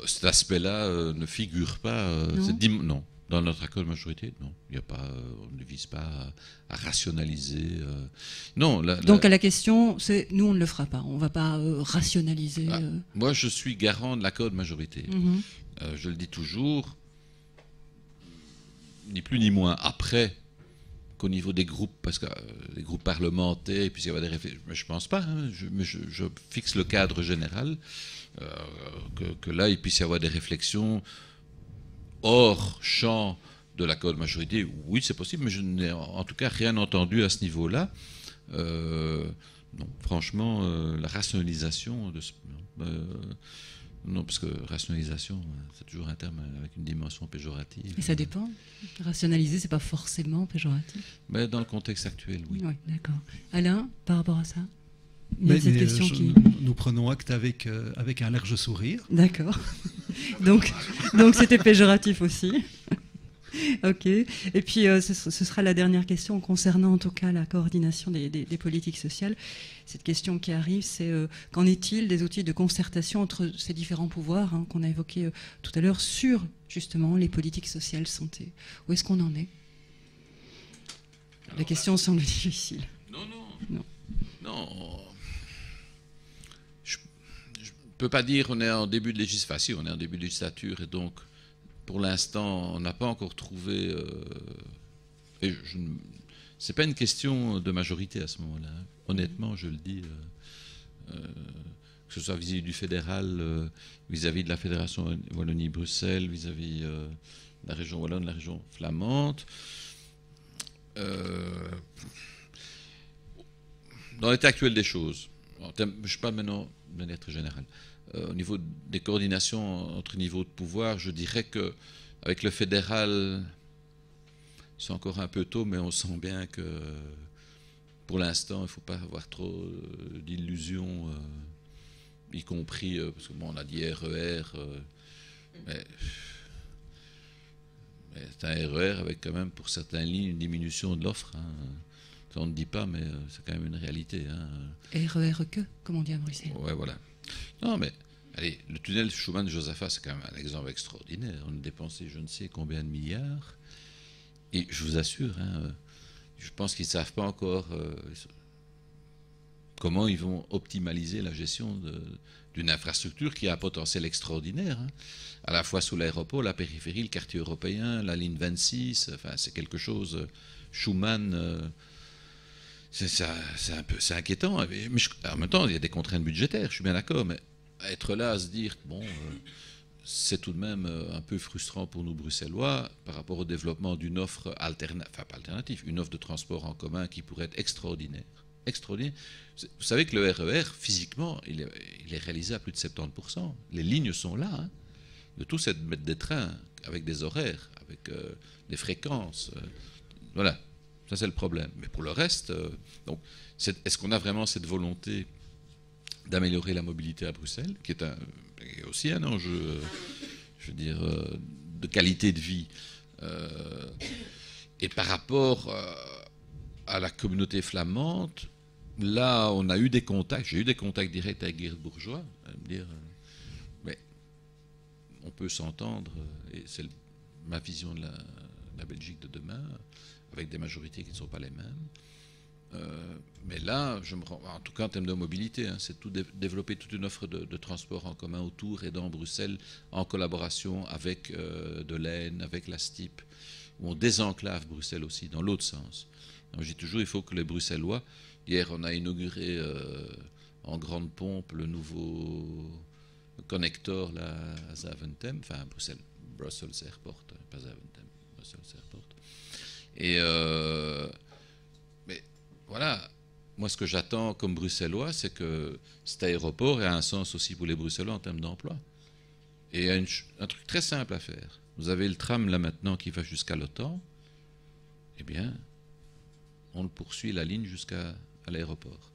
Cet aspect-là ne figure pas. Non. Dans notre accord de majorité, non. Il y a pas, on ne vise pas à rationaliser. Non. Donc à la question, c'est nous on ne le fera pas. On ne va pas rationaliser. Moi, je suis garant de l'accord de majorité. Je le dis toujours, ni plus ni moins. Après, qu'au niveau des groupes, parce que les groupes parlementaires, et puis il y a des réflexions, mais je pense pas, hein, je fixe le cadre général, que là il puisse y avoir des réflexions hors champ de l'accord de majorité. Oui, c'est possible, mais je n'ai en tout cas rien entendu à ce niveau-là. Non, franchement, la rationalisation de non, parce que rationalisation, c'est toujours un terme avec une dimension péjorative. Et ça dépend. Rationaliser, c'est pas forcément péjoratif. Mais dans le contexte actuel, oui. Oui, d'accord. Alain, par rapport à ça, nous prenons acte avec un large sourire. D'accord. Donc c'était péjoratif aussi. Ok. Et puis ce sera la dernière question concernant en tout cas la coordination des politiques sociales. Cette question qui arrive, c'est qu'en est-il des outils de concertation entre ces différents pouvoirs qu'on a évoqués tout à l'heure sur justement les politiques sociales santé? Où est-ce qu'on en est? La question semble difficile. Non. Je ne peux pas dire on est en début de législature, on est en début de législature et donc pour l'instant, on n'a pas encore trouvé. C'est pas une question de majorité à ce moment-là. Hein. Honnêtement, je le dis, que ce soit vis-à-vis du fédéral, vis-à-vis de la Fédération Wallonie-Bruxelles, vis-à-vis de la région wallonne, la région flamande. Dans l'état actuel des choses, je ne sais pas maintenant de manière très générale. Au niveau des coordinations entre niveaux de pouvoir, je dirais qu'avec le fédéral, c'est encore un peu tôt, mais on sent bien que pour l'instant, il ne faut pas avoir trop d'illusions, y compris, parce que bon, on a dit RER, mais c'est un RER avec quand même pour certaines lignes une diminution de l'offre. Hein. Ça, on ne dit pas, mais c'est quand même une réalité. Hein. RER que, comme on dit à Bruxelles. Ouais, voilà. Non, mais allez, le tunnel Schuman-Josaphat, c'est quand même un exemple extraordinaire. On a dépensé je ne sais combien de milliards. Et je vous assure, hein, je pense qu'ils ne savent pas encore comment ils vont optimaliser la gestion d'une infrastructure qui a un potentiel extraordinaire. Hein. À la fois sous l'aéroport, la périphérie, le quartier européen, la ligne 26. Enfin, c'est quelque chose. Schuman. C'est inquiétant, mais en même temps, il y a des contraintes budgétaires, je suis bien d'accord, mais être là à se dire, bon, c'est tout de même un peu frustrant pour nous Bruxellois par rapport au développement d'une offre alternative, une offre de transport en commun qui pourrait être extraordinaire. Vous savez que le RER, physiquement, il est réalisé à plus de 70%. Les lignes sont là. Hein. Le tout, c'est de mettre des trains avec des horaires, avec des fréquences. Voilà. Ça, c'est le problème. Mais pour le reste, donc, est-ce qu'on a vraiment cette volonté d'améliorer la mobilité à Bruxelles, qui est aussi un enjeu, je veux dire, de qualité de vie. Et par rapport à la communauté flamande, là, on a eu des contacts. J'ai eu des contacts directs avec Geert Bourgeois, à me dire, mais on peut s'entendre, et c'est ma vision de la Belgique de demain, avec des majorités qui ne sont pas les mêmes. Mais là, en tout cas en termes de mobilité, hein, c'est développer toute une offre de transport en commun autour et dans Bruxelles, en collaboration avec de l'Aisne, avec la STIP, où on désenclave Bruxelles aussi, dans l'autre sens. Donc, je dis toujours, il faut que les Bruxellois... Hier, on a inauguré en grande pompe le nouveau connecteur là, à Zaventem, enfin Brussels Airport, pas Zaventem, Brussels Airport. Et mais voilà, moi ce que j'attends comme Bruxellois, c'est que cet aéroport ait un sens aussi pour les Bruxellois en termes d'emploi. Et il y a un truc très simple à faire. Vous avez le tram là maintenant qui va jusqu'à l'OTAN, eh bien, on le poursuit la ligne jusqu'à l'aéroport.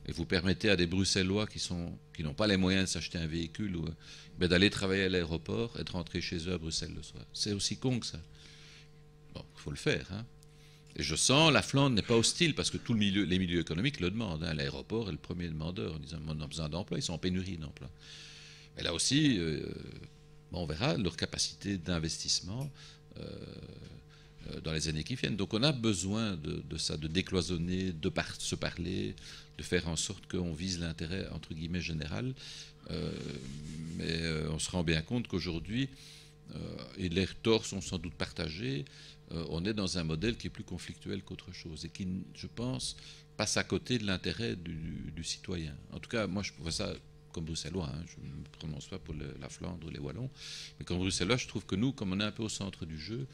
Et vous permettez à des Bruxellois qui n'ont pas les moyens de s'acheter un véhicule d'aller travailler à l'aéroport et de rentrer chez eux à Bruxelles le soir. C'est aussi con que ça. Bon, il faut le faire. Hein. Et je sens, la Flandre n'est pas hostile parce que tous les milieux économiques le demandent. Hein. L'aéroport est le premier demandeur en disant on a besoin d'emploi, ils sont en pénurie d'emploi. Mais là aussi, on verra leur capacité d'investissement dans les années qui viennent. Donc on a besoin de ça, de décloisonner, de se parler, de faire en sorte qu'on vise l'intérêt entre guillemets général. Mais on se rend bien compte qu'aujourd'hui, et les torts sont sans doute partagés, on est dans un modèle qui est plus conflictuel qu'autre chose et qui, je pense, passe à côté de l'intérêt du citoyen. En tout cas, moi je vois ça comme bruxellois, hein, je ne me prononce pas pour la Flandre ou les Wallons, mais comme bruxellois, je trouve que nous, comme on est un peu au centre du jeu,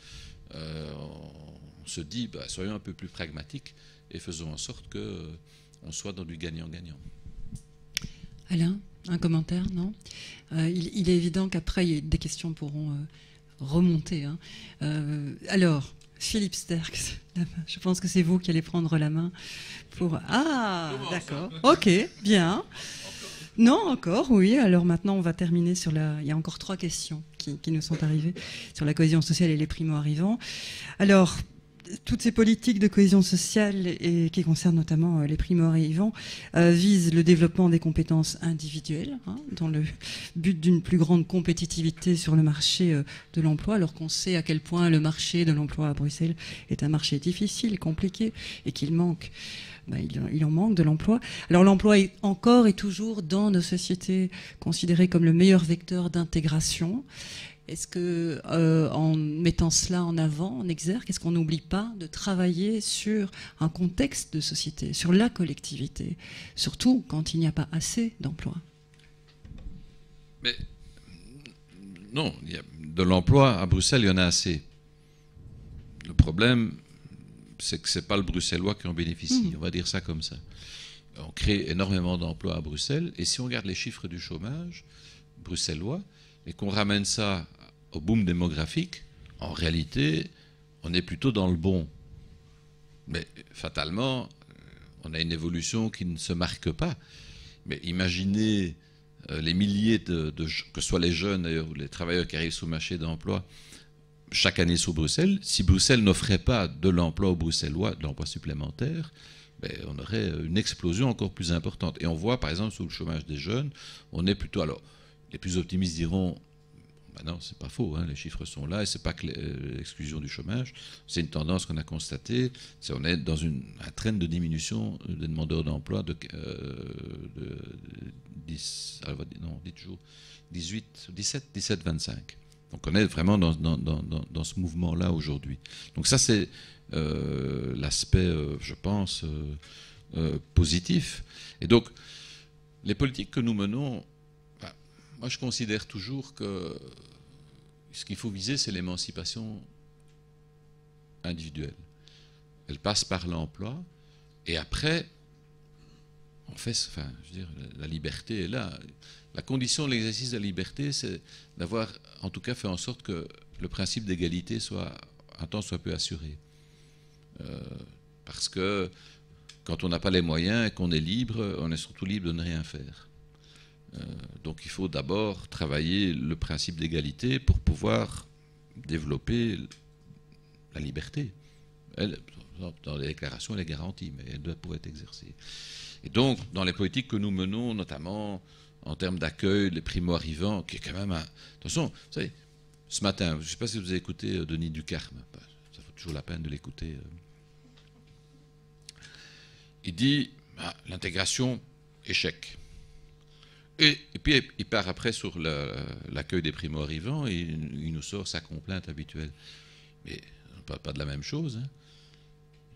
on se dit, soyons un peu plus pragmatiques et faisons en sorte qu'on soit dans du gagnant-gagnant. Alain, un commentaire, non ? Il est évident qu'après, des questions pourront remonter. Hein. Alors, Philippe Sterckx, je pense que c'est vous qui allez prendre la main pour... Ah, d'accord, ok, bien. Non, encore, oui. Alors maintenant, on va terminer sur la... Il y a encore 3 questions qui nous sont arrivées sur la cohésion sociale et les primo-arrivants. Alors, toutes ces politiques de cohésion sociale et qui concernent notamment les primo-arrivants visent le développement des compétences individuelles, hein, dans le but d'une plus grande compétitivité sur le marché de l'emploi, alors qu'on sait à quel point le marché de l'emploi à Bruxelles est un marché difficile, compliqué, et qu'il manque... il en manque de l'emploi. Alors l'emploi est encore et toujours dans nos sociétés considéré comme le meilleur vecteur d'intégration. Est-ce que, en mettant cela en avant, en exergue, est-ce qu'on n'oublie pas de travailler sur un contexte de société, sur la collectivité, surtout quand il n'y a pas assez d'emplois? Mais non, de l'emploi à Bruxelles, il y en a assez. Le problème, c'est que ce n'est pas le Bruxellois qui en bénéficie, on va dire ça comme ça. On crée énormément d'emplois à Bruxelles, et si on regarde les chiffres du chômage bruxellois, et qu'on ramène ça au boom démographique, en réalité, on est plutôt dans le bon. Mais fatalement, on a une évolution qui ne se marque pas. Mais imaginez les milliers que ce soit les jeunes ou les travailleurs qui arrivent sur le marché d'emploi, chaque année sur Bruxelles, si Bruxelles n'offrait pas de l'emploi aux Bruxellois, de l'emploi supplémentaire, on aurait une explosion encore plus importante. Et on voit, par exemple, sur le chômage des jeunes, on est plutôt... Alors, les plus optimistes diront, non, c'est pas faux, hein, les chiffres sont là, et c'est pas que l'exclusion du chômage, c'est une tendance qu'on a constatée, on est dans un trend de diminution des demandeurs d'emploi de 17-25. Donc on est vraiment dans ce mouvement-là aujourd'hui. Donc ça, c'est l'aspect, je pense, positif. Et donc, les politiques que nous menons, moi je considère toujours que ce qu'il faut viser, c'est l'émancipation individuelle. Elle passe par l'emploi, et après, on fait, la liberté est là. La condition de l'exercice de la liberté, c'est d'avoir, en tout cas, fait en sorte que le principe d'égalité soit peu assuré. Parce que quand on n'a pas les moyens et qu'on est libre, on est surtout libre de ne rien faire. Donc il faut d'abord travailler le principe d'égalité pour pouvoir développer la liberté. Elle, dans les déclarations, elle est garantie, mais elle doit pouvoir être exercée. Et donc, dans les politiques que nous menons, notamment en termes d'accueil, les primo-arrivants, qui est quand même un... Attention, vous savez, ce matin, je ne sais pas si vous avez écouté Denis Ducarme, ça vaut toujours la peine de l'écouter. Il dit, l'intégration, échec. Et puis, il part après sur l'accueil des primo-arrivants et il nous sort sa complainte habituelle. Mais on ne parle pas de la même chose. Hein.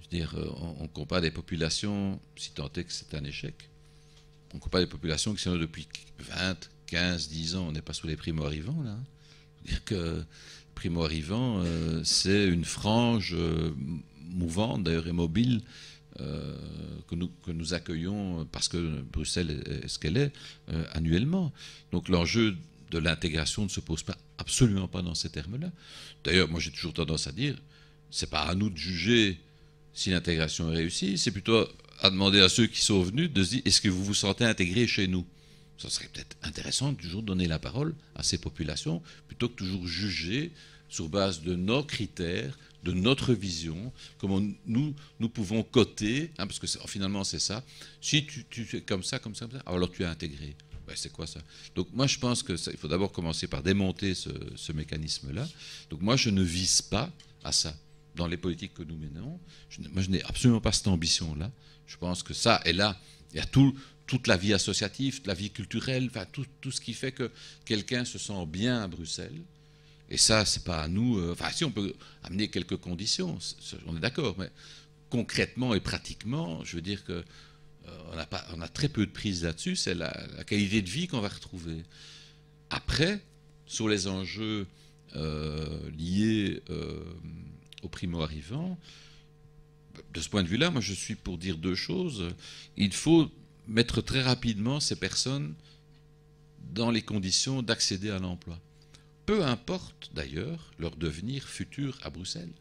Je veux dire, on compare des populations, si tant est que c'est un échec, on compare des populations qui sont là depuis 20, 15, 10 ans. On n'est pas sous les primo-arrivants, là. C'est-à-dire que primo-arrivants, c'est une frange mouvante, d'ailleurs, et mobile, que nous accueillons, parce que Bruxelles est ce qu'elle est, annuellement. Donc l'enjeu de l'intégration ne se pose absolument pas dans ces termes-là. D'ailleurs, moi j'ai toujours tendance à dire, c'est pas à nous de juger si l'intégration est réussie, c'est plutôt à demander à ceux qui sont venus de se dire, est-ce que vous vous sentez intégré chez nous? Ça serait peut-être intéressant de toujours donner la parole à ces populations, plutôt que toujours juger sur base de nos critères, de notre vision, comment nous pouvons coter, hein, parce que finalement c'est ça, si tu fais comme ça, alors tu es intégré. Ben, c'est quoi ça? Donc moi je pense qu'il faut d'abord commencer par démonter ce mécanisme-là. Donc moi je ne vise pas à ça dans les politiques que nous menons. Moi je n'ai absolument pas cette ambition-là. Je pense que ça, et là, il y a toute la vie associative, la vie culturelle, enfin, tout ce qui fait que quelqu'un se sent bien à Bruxelles. Et ça, c'est pas à nous... Enfin, si on peut amener quelques conditions, on est d'accord, mais concrètement et pratiquement, je veux dire que on a très peu de prise là-dessus, c'est la qualité de vie qu'on va retrouver. Après, sur les enjeux liés aux primo-arrivants, de ce point de vue-là, moi je suis pour dire deux choses. Il faut mettre très rapidement ces personnes dans les conditions d'accéder à l'emploi. Peu importe d'ailleurs leur devenir futur à Bruxelles,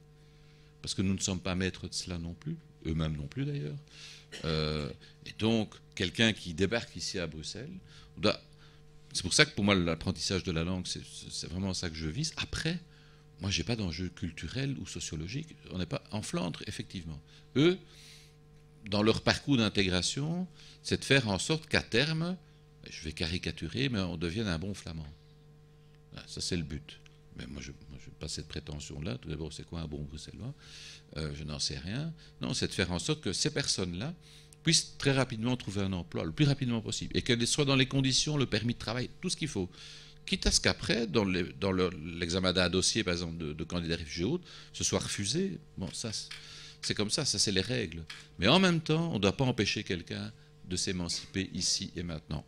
parce que nous ne sommes pas maîtres de cela non plus, eux-mêmes non plus d'ailleurs. Et donc, quelqu'un qui débarque ici à Bruxelles, c'est pour ça que pour moi l'apprentissage de la langue, c'est vraiment ça que je vise. Après, moi je n'ai pas d'enjeu culturel ou sociologique, on n'est pas en Flandre, effectivement. Eux, dans leur parcours d'intégration, c'est de faire en sorte qu'à terme, je vais caricaturer, mais on devienne un bon flamand. Ça, c'est le but. Mais moi, je n'ai pas cette prétention-là. Tout d'abord, c'est quoi un bon bruxellois? Je n'en sais rien. Non, c'est de faire en sorte que ces personnes-là puissent très rapidement trouver un emploi, le plus rapidement possible, et qu'elles soient dans les conditions, le permis de travail, tout ce qu'il faut. Quitte à ce qu'après, dans l'examen d'un dossier, par exemple, de candidat réfugié ou autre, ce soit refusé. Bon, ça, c'est comme ça c'est les règles. Mais en même temps, on ne doit pas empêcher quelqu'un de s'émanciper ici et maintenant.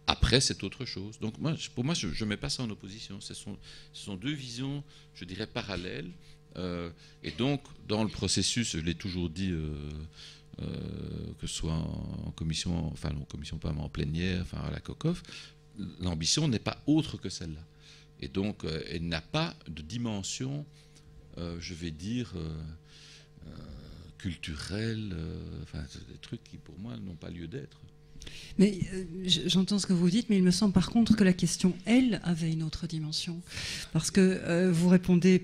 Après, c'est autre chose. Donc, pour moi, je ne mets pas ça en opposition. Ce sont deux visions, je dirais, parallèles. Et donc, dans le processus, je l'ai toujours dit, que ce soit en commission, enfin, non, commission pas, mais en plénière, enfin, à la COCOF, l'ambition n'est pas autre que celle-là. Et donc, elle n'a pas de dimension, je vais dire, culturelle, enfin, des trucs qui, pour moi, n'ont pas lieu d'être. Mais j'entends ce que vous dites, mais il me semble par contre que la question, elle, avait une autre dimension. Parce que vous répondez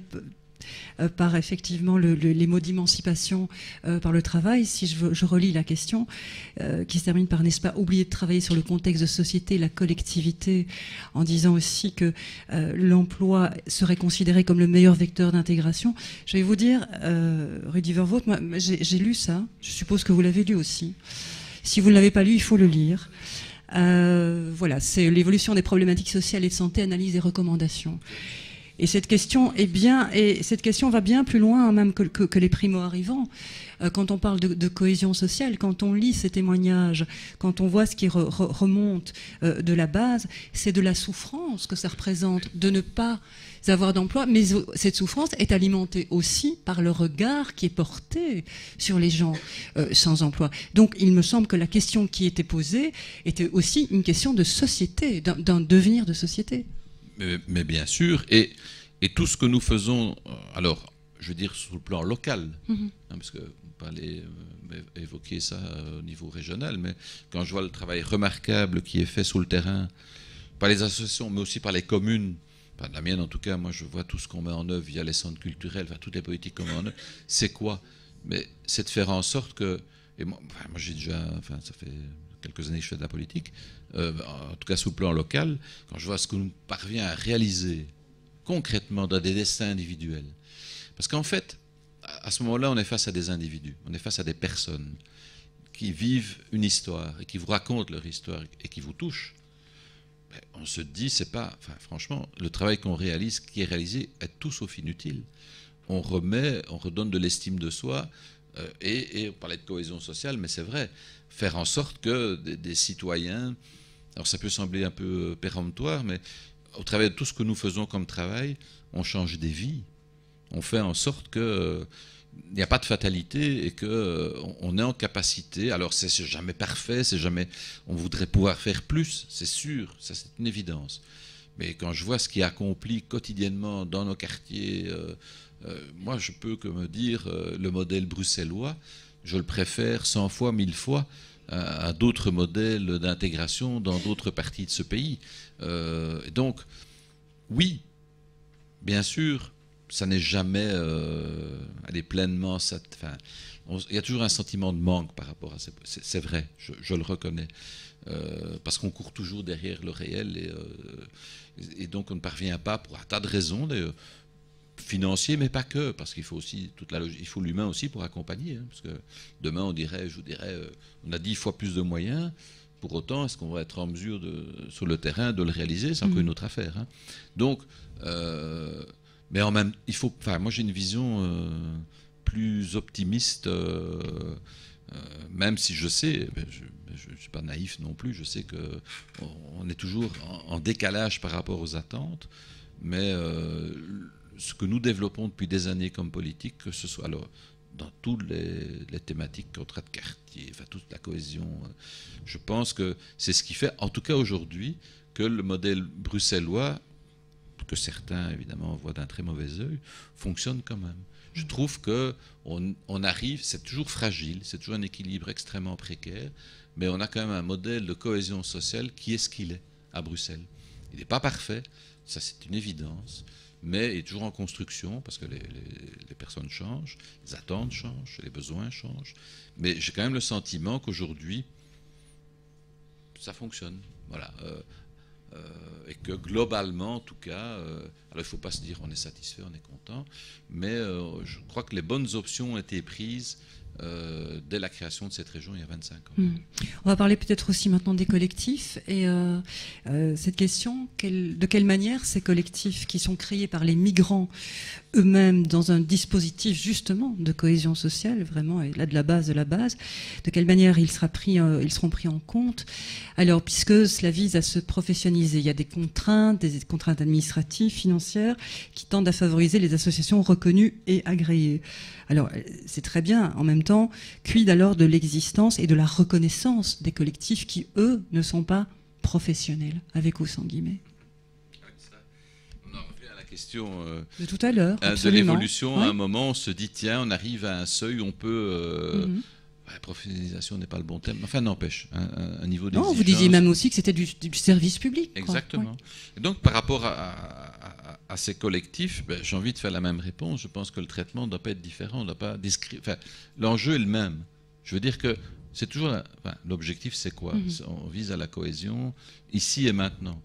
par effectivement les mots d'émancipation par le travail. Si je relis la question, qui se termine par, n'est-ce pas, oublier de travailler sur le contexte de société, la collectivité, en disant aussi que l'emploi serait considéré comme le meilleur vecteur d'intégration. Je vais vous dire, Rudy Vervoort, moi j'ai lu ça, je suppose que vous l'avez lu aussi. Si vous ne l'avez pas lu, il faut le lire. Voilà, c'est l'évolution des problématiques sociales et de santé, analyse et recommandations. Et cette question va bien plus loin même que les primo-arrivants. Quand on parle de cohésion sociale, quand on lit ces témoignages, quand on voit ce qui remonte de la base, c'est de la souffrance que ça représente de ne pas avoir d'emploi, mais cette souffrance est alimentée aussi par le regard qui est porté sur les gens sans emploi. Donc il me semble que la question qui était posée était aussi une question de société, d'un devenir de société. Mais bien sûr, et tout ce que nous faisons, alors je veux dire sur le plan local, hein, parce que vous parlez, évoquer ça au niveau régional, mais quand je vois le travail remarquable qui est fait sur le terrain, par les associations, mais aussi par les communes, par la mienne en tout cas, moi je vois tout ce qu'on met en œuvre via les centres culturels, enfin toutes les politiques qu'on met en œuvre, c'est quoi? mais c'est de faire en sorte que, et moi j'ai déjà, ça fait quelques années que je fais de la politique, en tout cas sous le plan local, quand je vois ce que l'on parvient à réaliser concrètement dans des destins individuels. Parce qu'en fait, à ce moment-là, on est face à des individus, on est face à des personnes qui vivent une histoire et qui vous racontent leur histoire et qui vous touchent. Mais on se dit, c'est pas, franchement, le travail qu'on réalise, qui est réalisé, est tout sauf inutile. On redonne de l'estime de soi, et on parlait de cohésion sociale, mais c'est vrai, faire en sorte que des citoyens, alors ça peut sembler un peu péremptoire, mais au travers de tout ce que nous faisons comme travail, on change des vies. On fait en sorte qu'il n'y a pas de fatalité et qu'on est en capacité, alors c'est jamais parfait, on voudrait pouvoir faire plus, c'est sûr, ça c'est une évidence. Mais quand je vois ce qui est accompli quotidiennement dans nos quartiers, moi je peux que me dire, le modèle bruxellois, je le préfère 100 fois, 1000 fois à d'autres modèles d'intégration dans d'autres parties de ce pays. Donc, oui, bien sûr, ça n'est jamais pleinement... il y a toujours un sentiment de manque par rapport à ça. C'est vrai, je le reconnais. Parce qu'on court toujours derrière le réel et donc on ne parvient pas, pour un tas de raisons d'ailleurs, financiers, mais pas que, parce qu'il faut aussi il faut l'humain aussi pour accompagner. Parce que demain, je vous dirais, on a 10 fois plus de moyens. Pour autant, est-ce qu'on va être en mesure sur le terrain de le réaliser? C'est encore une autre affaire. Donc, mais en même, moi j'ai une vision plus optimiste, même si je sais, je ne suis pas naïf non plus, je sais qu'on est toujours en décalage par rapport aux attentes, mais ce que nous développons depuis des années comme politique, que ce soit alors dans toutes les thématiques, contrats de quartier, toute la cohésion, je pense que c'est ce qui fait, en tout cas aujourd'hui, que le modèle bruxellois, que certains évidemment voient d'un très mauvais œil, fonctionne quand même. Je trouve qu'on arrive, c'est toujours fragile, c'est toujours un équilibre extrêmement précaire, mais on a quand même un modèle de cohésion sociale qui est ce qu'il est à Bruxelles. Il n'est pas parfait, ça c'est une évidence, mais il est toujours en construction parce que les personnes changent, les attentes changent, les besoins changent. Mais j'ai quand même le sentiment qu'aujourd'hui, ça fonctionne. Voilà. Et que globalement, en tout cas, alors il ne faut pas se dire on est satisfait, on est content, mais je crois que les bonnes options ont été prises dès la création de cette région il y a 25 ans. On va parler peut-être aussi maintenant des collectifs et cette question, de quelle manière ces collectifs qui sont créés par les migrants eux-mêmes dans un dispositif justement de cohésion sociale, vraiment, et là de la base, de quelle manière ils seront pris en compte. Alors, puisque cela vise à se professionnaliser, il y a des contraintes administratives, financières, qui tendent à favoriser les associations reconnues et agréées. Alors, c'est très bien. En même temps, quid alors de l'existence et de la reconnaissance des collectifs qui, eux, ne sont pas professionnels, avec ou sans guillemets. On en revient à la question de tout à l'heure, de l'évolution. Ouais. À un moment, on se dit, tiens, on arrive à un seuil, on peut... professionnalisation n'est pas le bon terme. Enfin, n'empêche, un niveau d'exigence... Non, vous disiez même aussi que c'était du service public. Exactement. Ouais. Et donc, par rapport à ces collectifs, j'ai envie de faire la même réponse. Je pense que le traitement ne doit pas être différent, on ne doit pas décrire... Enfin, l'enjeu est le même. Je veux dire que c'est toujours... l'objectif, c'est quoi? On vise à la cohésion ici et maintenant.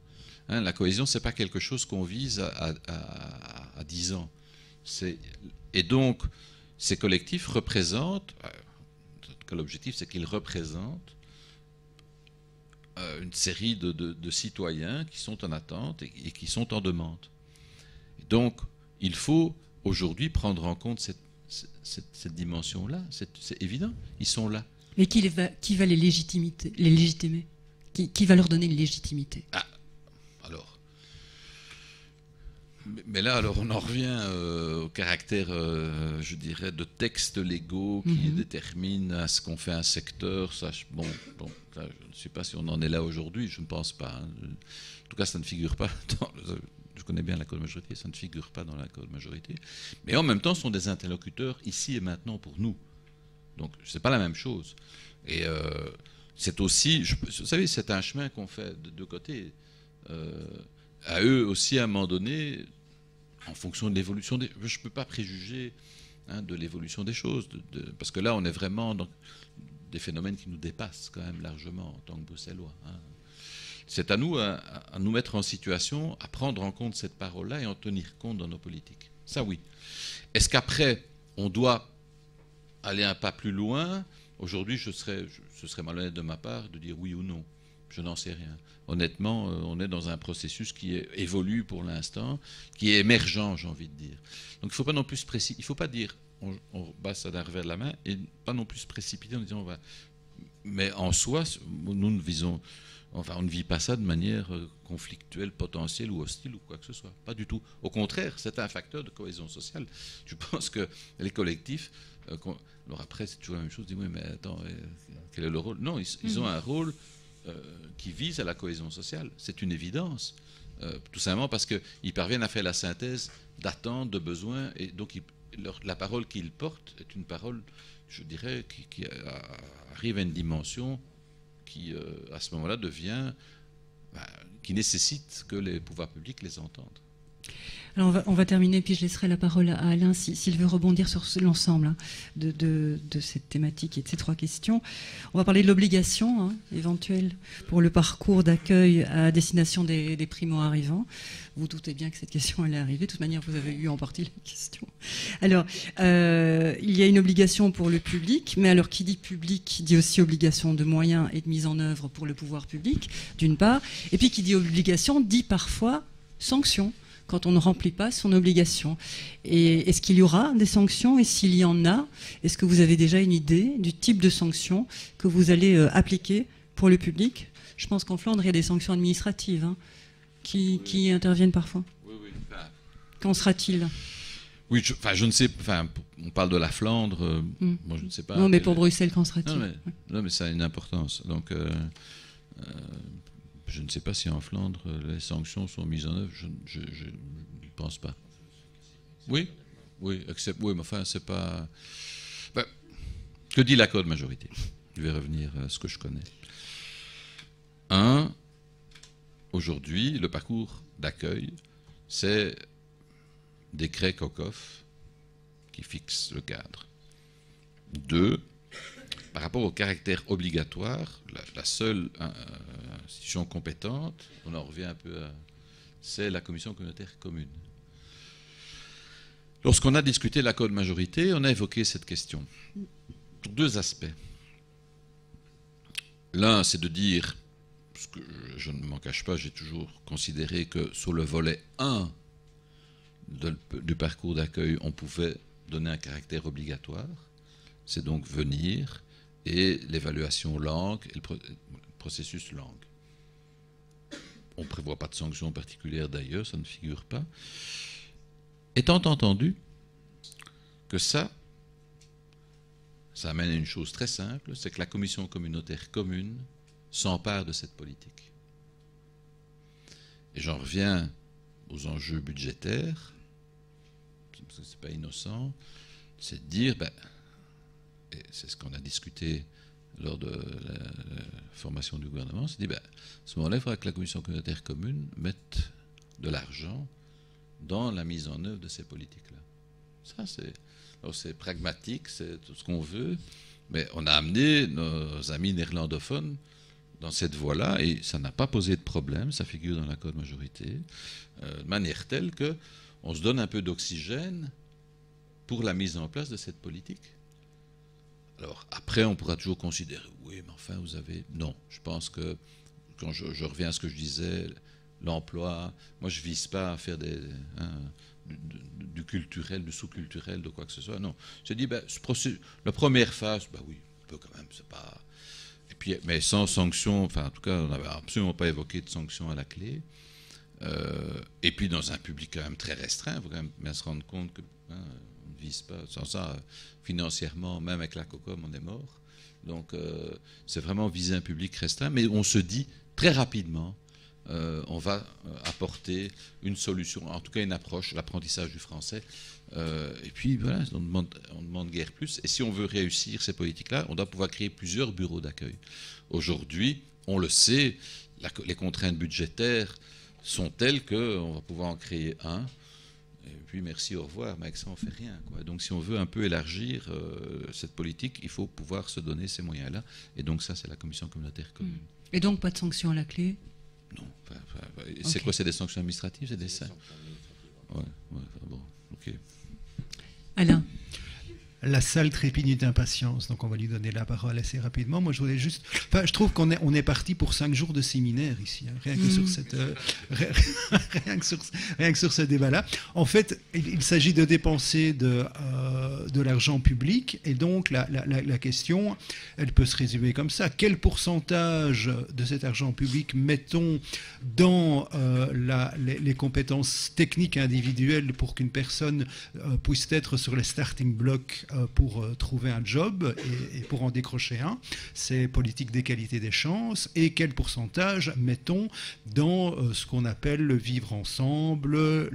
La cohésion, ce n'est pas quelque chose qu'on vise à 10 ans. Et donc, ces collectifs représentent... L'objectif, c'est qu'ils représentent une série de citoyens qui sont en attente et qui sont en demande. Et donc, il faut aujourd'hui prendre en compte cette dimension-là. C'est évident, ils sont là. Mais qui va les légitimer? Qui va leur donner une légitimité? Alors... Mais là, alors, on en revient au caractère, je dirais, de textes légaux qui déterminent à ce qu'on fait un secteur. Ça, bon, là, je ne sais pas si on en est là aujourd'hui, je ne pense pas. En tout cas, ça ne figure pas je connais bien l'accord de majorité, ça ne figure pas dans l'accord de majorité. Mais en même temps, ce sont des interlocuteurs ici et maintenant pour nous. Donc, ce n'est pas la même chose. Et c'est aussi, vous savez, c'est un chemin qu'on fait de deux côtés. À eux aussi, à un moment donné, en fonction de l'évolution, je ne peux pas préjuger de l'évolution des choses. Parce que là, on est vraiment dans des phénomènes qui nous dépassent quand même largement en tant que Bruxellois. C'est à nous à nous mettre en situation, à prendre en compte cette parole-là et en tenir compte dans nos politiques. Ça, oui. Est-ce qu'après, on doit aller un pas plus loin? Aujourd'hui, ce serait malhonnête de ma part de dire oui ou non. Je n'en sais rien. Honnêtement, on est dans un processus qui évolue pour l'instant, qui est émergent, j'ai envie de dire. Donc il ne faut pas non plus se précipiter. Il ne faut pas dire on bat ça d'un revers de la main et pas non plus se précipiter en disant on va. Mais en soi, nous ne visons. Enfin, on ne vit pas ça de manière conflictuelle, potentielle ou hostile ou quoi que ce soit. Pas du tout. Au contraire, c'est un facteur de cohésion sociale. Je pense que les collectifs. Alors après, c'est toujours la même chose. On dit oui, mais attends, quel est le rôle? Non, ils ont un rôle qui vise à la cohésion sociale. C'est une évidence. Tout simplement parce qu'ils parviennent à faire la synthèse d'attentes, de besoins. Et donc, la parole qu'ils portent est une parole, je dirais, qui arrive à une dimension qui, à ce moment-là, devient... qui nécessite que les pouvoirs publics les entendent. Alors on va terminer, puis je laisserai la parole à Alain s'il veut rebondir sur l'ensemble de cette thématique et de ces trois questions. On va parler de l'obligation éventuelle pour le parcours d'accueil à destination des primo-arrivants. Vous doutez bien que cette question allait arriver. De toute manière, vous avez eu en partie la question. Alors, il y a une obligation pour le public, mais alors qui dit public dit aussi obligation de moyens et de mise en œuvre pour le pouvoir public, d'une part. Et puis qui dit obligation dit parfois sanction, quand on ne remplit pas son obligation. Et est-ce qu'il y aura des sanctions? Et s'il y en a, est-ce que vous avez déjà une idée du type de sanctions que vous allez appliquer pour le public? Je pense qu'en Flandre, il y a des sanctions administratives qui interviennent parfois. Oui. Qu'en sera-t-il? Oui, je ne sais. On parle de la Flandre. Moi, je ne sais pas. Non, mais pour Bruxelles, qu'en sera-t-il? Non, mais ça a une importance. Donc, je ne sais pas si en Flandre, les sanctions sont mises en œuvre. Je ne pense pas. Oui, mais enfin, c'est pas... que dit l'accord de majorité? Je vais revenir à ce que je connais. Aujourd'hui, le parcours d'accueil, c'est décret COCOF qui fixe le cadre. 2, par rapport au caractère obligatoire, la seule institution compétente, on en revient un peu à... c'est la commission communautaire commune. Lorsqu'on a discuté de l'accord de majorité, on a évoqué cette question. Pour 2 aspects. L'un, c'est de dire, parce que je ne m'en cache pas, j'ai toujours considéré que sur le volet 1 du parcours d'accueil, on pouvait donner un caractère obligatoire. C'est donc venir et l'évaluation langue et le processus langue. On ne prévoit pas de sanctions particulières d'ailleurs, ça ne figure pas. Étant entendu que ça amène à une chose très simple, c'est que la commission communautaire commune s'empare de cette politique. Et j'en reviens aux enjeux budgétaires, parce que ce n'est pas innocent, c'est de dire, et c'est ce qu'on a discuté lors de la formation du gouvernement, c'est de dire, à ce moment-là, il faudra que la commission communautaire commune mette de l'argent dans la mise en œuvre de ces politiques-là. Ça, c'est pragmatique, c'est tout ce qu'on veut, mais on a amené nos amis néerlandophones dans cette voie-là, et ça n'a pas posé de problème, ça figure dans l'accord de majorité, de manière telle qu'on se donne un peu d'oxygène pour la mise en place de cette politique. Alors, après, on pourra toujours considérer, oui, mais enfin, vous avez... Non, je pense que, quand je reviens à ce que je disais, l'emploi, moi, je ne vise pas à faire du culturel, du sous-culturel, de quoi que ce soit, non. J'ai dit, la première phase, oui, on peut quand même, c'est pas... Et puis, mais sans sanction, enfin, en tout cas, on n'avait absolument pas évoqué de sanctions à la clé. Et puis, dans un public quand même très restreint, il faut quand même bien se rendre compte que... on ne vise pas, sans ça, financièrement, même avec la COCOM, on est mort. Donc, c'est vraiment viser un public restreint, mais on se dit très rapidement, on va apporter une solution, en tout cas une approche, l'apprentissage du français. Et puis, voilà, on demande guère plus. Et si on veut réussir ces politiques-là, on doit pouvoir créer plusieurs bureaux d'accueil. Aujourd'hui, on le sait, les contraintes budgétaires sont telles qu'on va pouvoir en créer un. Et puis merci, au revoir, mais avec ça on fait rien, quoi. Donc si on veut un peu élargir cette politique, il faut pouvoir se donner ces moyens-là. Et donc ça, c'est la commission communautaire commune. Et donc pas de sanctions à la clé? Non. C'est quoi? C'est des sanctions administratives? C'est des ça? Ouais, bon, ok. Alain? La salle trépigne d'impatience, donc on va lui donner la parole assez rapidement. Moi, je voulais juste... Enfin, je trouve qu'on est parti pour 5 jours de séminaire ici, hein, rien que sur cette, rien que sur ce débat-là. En fait, il s'agit de dépenser de l'argent public, et donc la question, elle peut se résumer comme ça. Quel pourcentage de cet argent public mettons dans les compétences techniques individuelles pour qu'une personne puisse être sur les starting blocks pour trouver un job et pour en décrocher un, c'est politique d'égalité des chances, et quel pourcentage mettons dans ce qu'on appelle le vivre ensemble,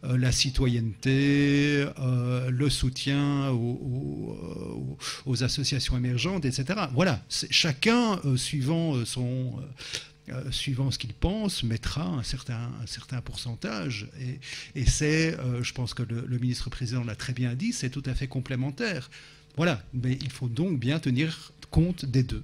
la citoyenneté, le soutien aux associations émergentes, etc. Voilà, chacun, suivant ce qu'il pense, mettra un certain pourcentage. Et c'est, je pense que le ministre-président l'a très bien dit, c'est tout à fait complémentaire. Voilà, mais il faut donc bien tenir compte des deux.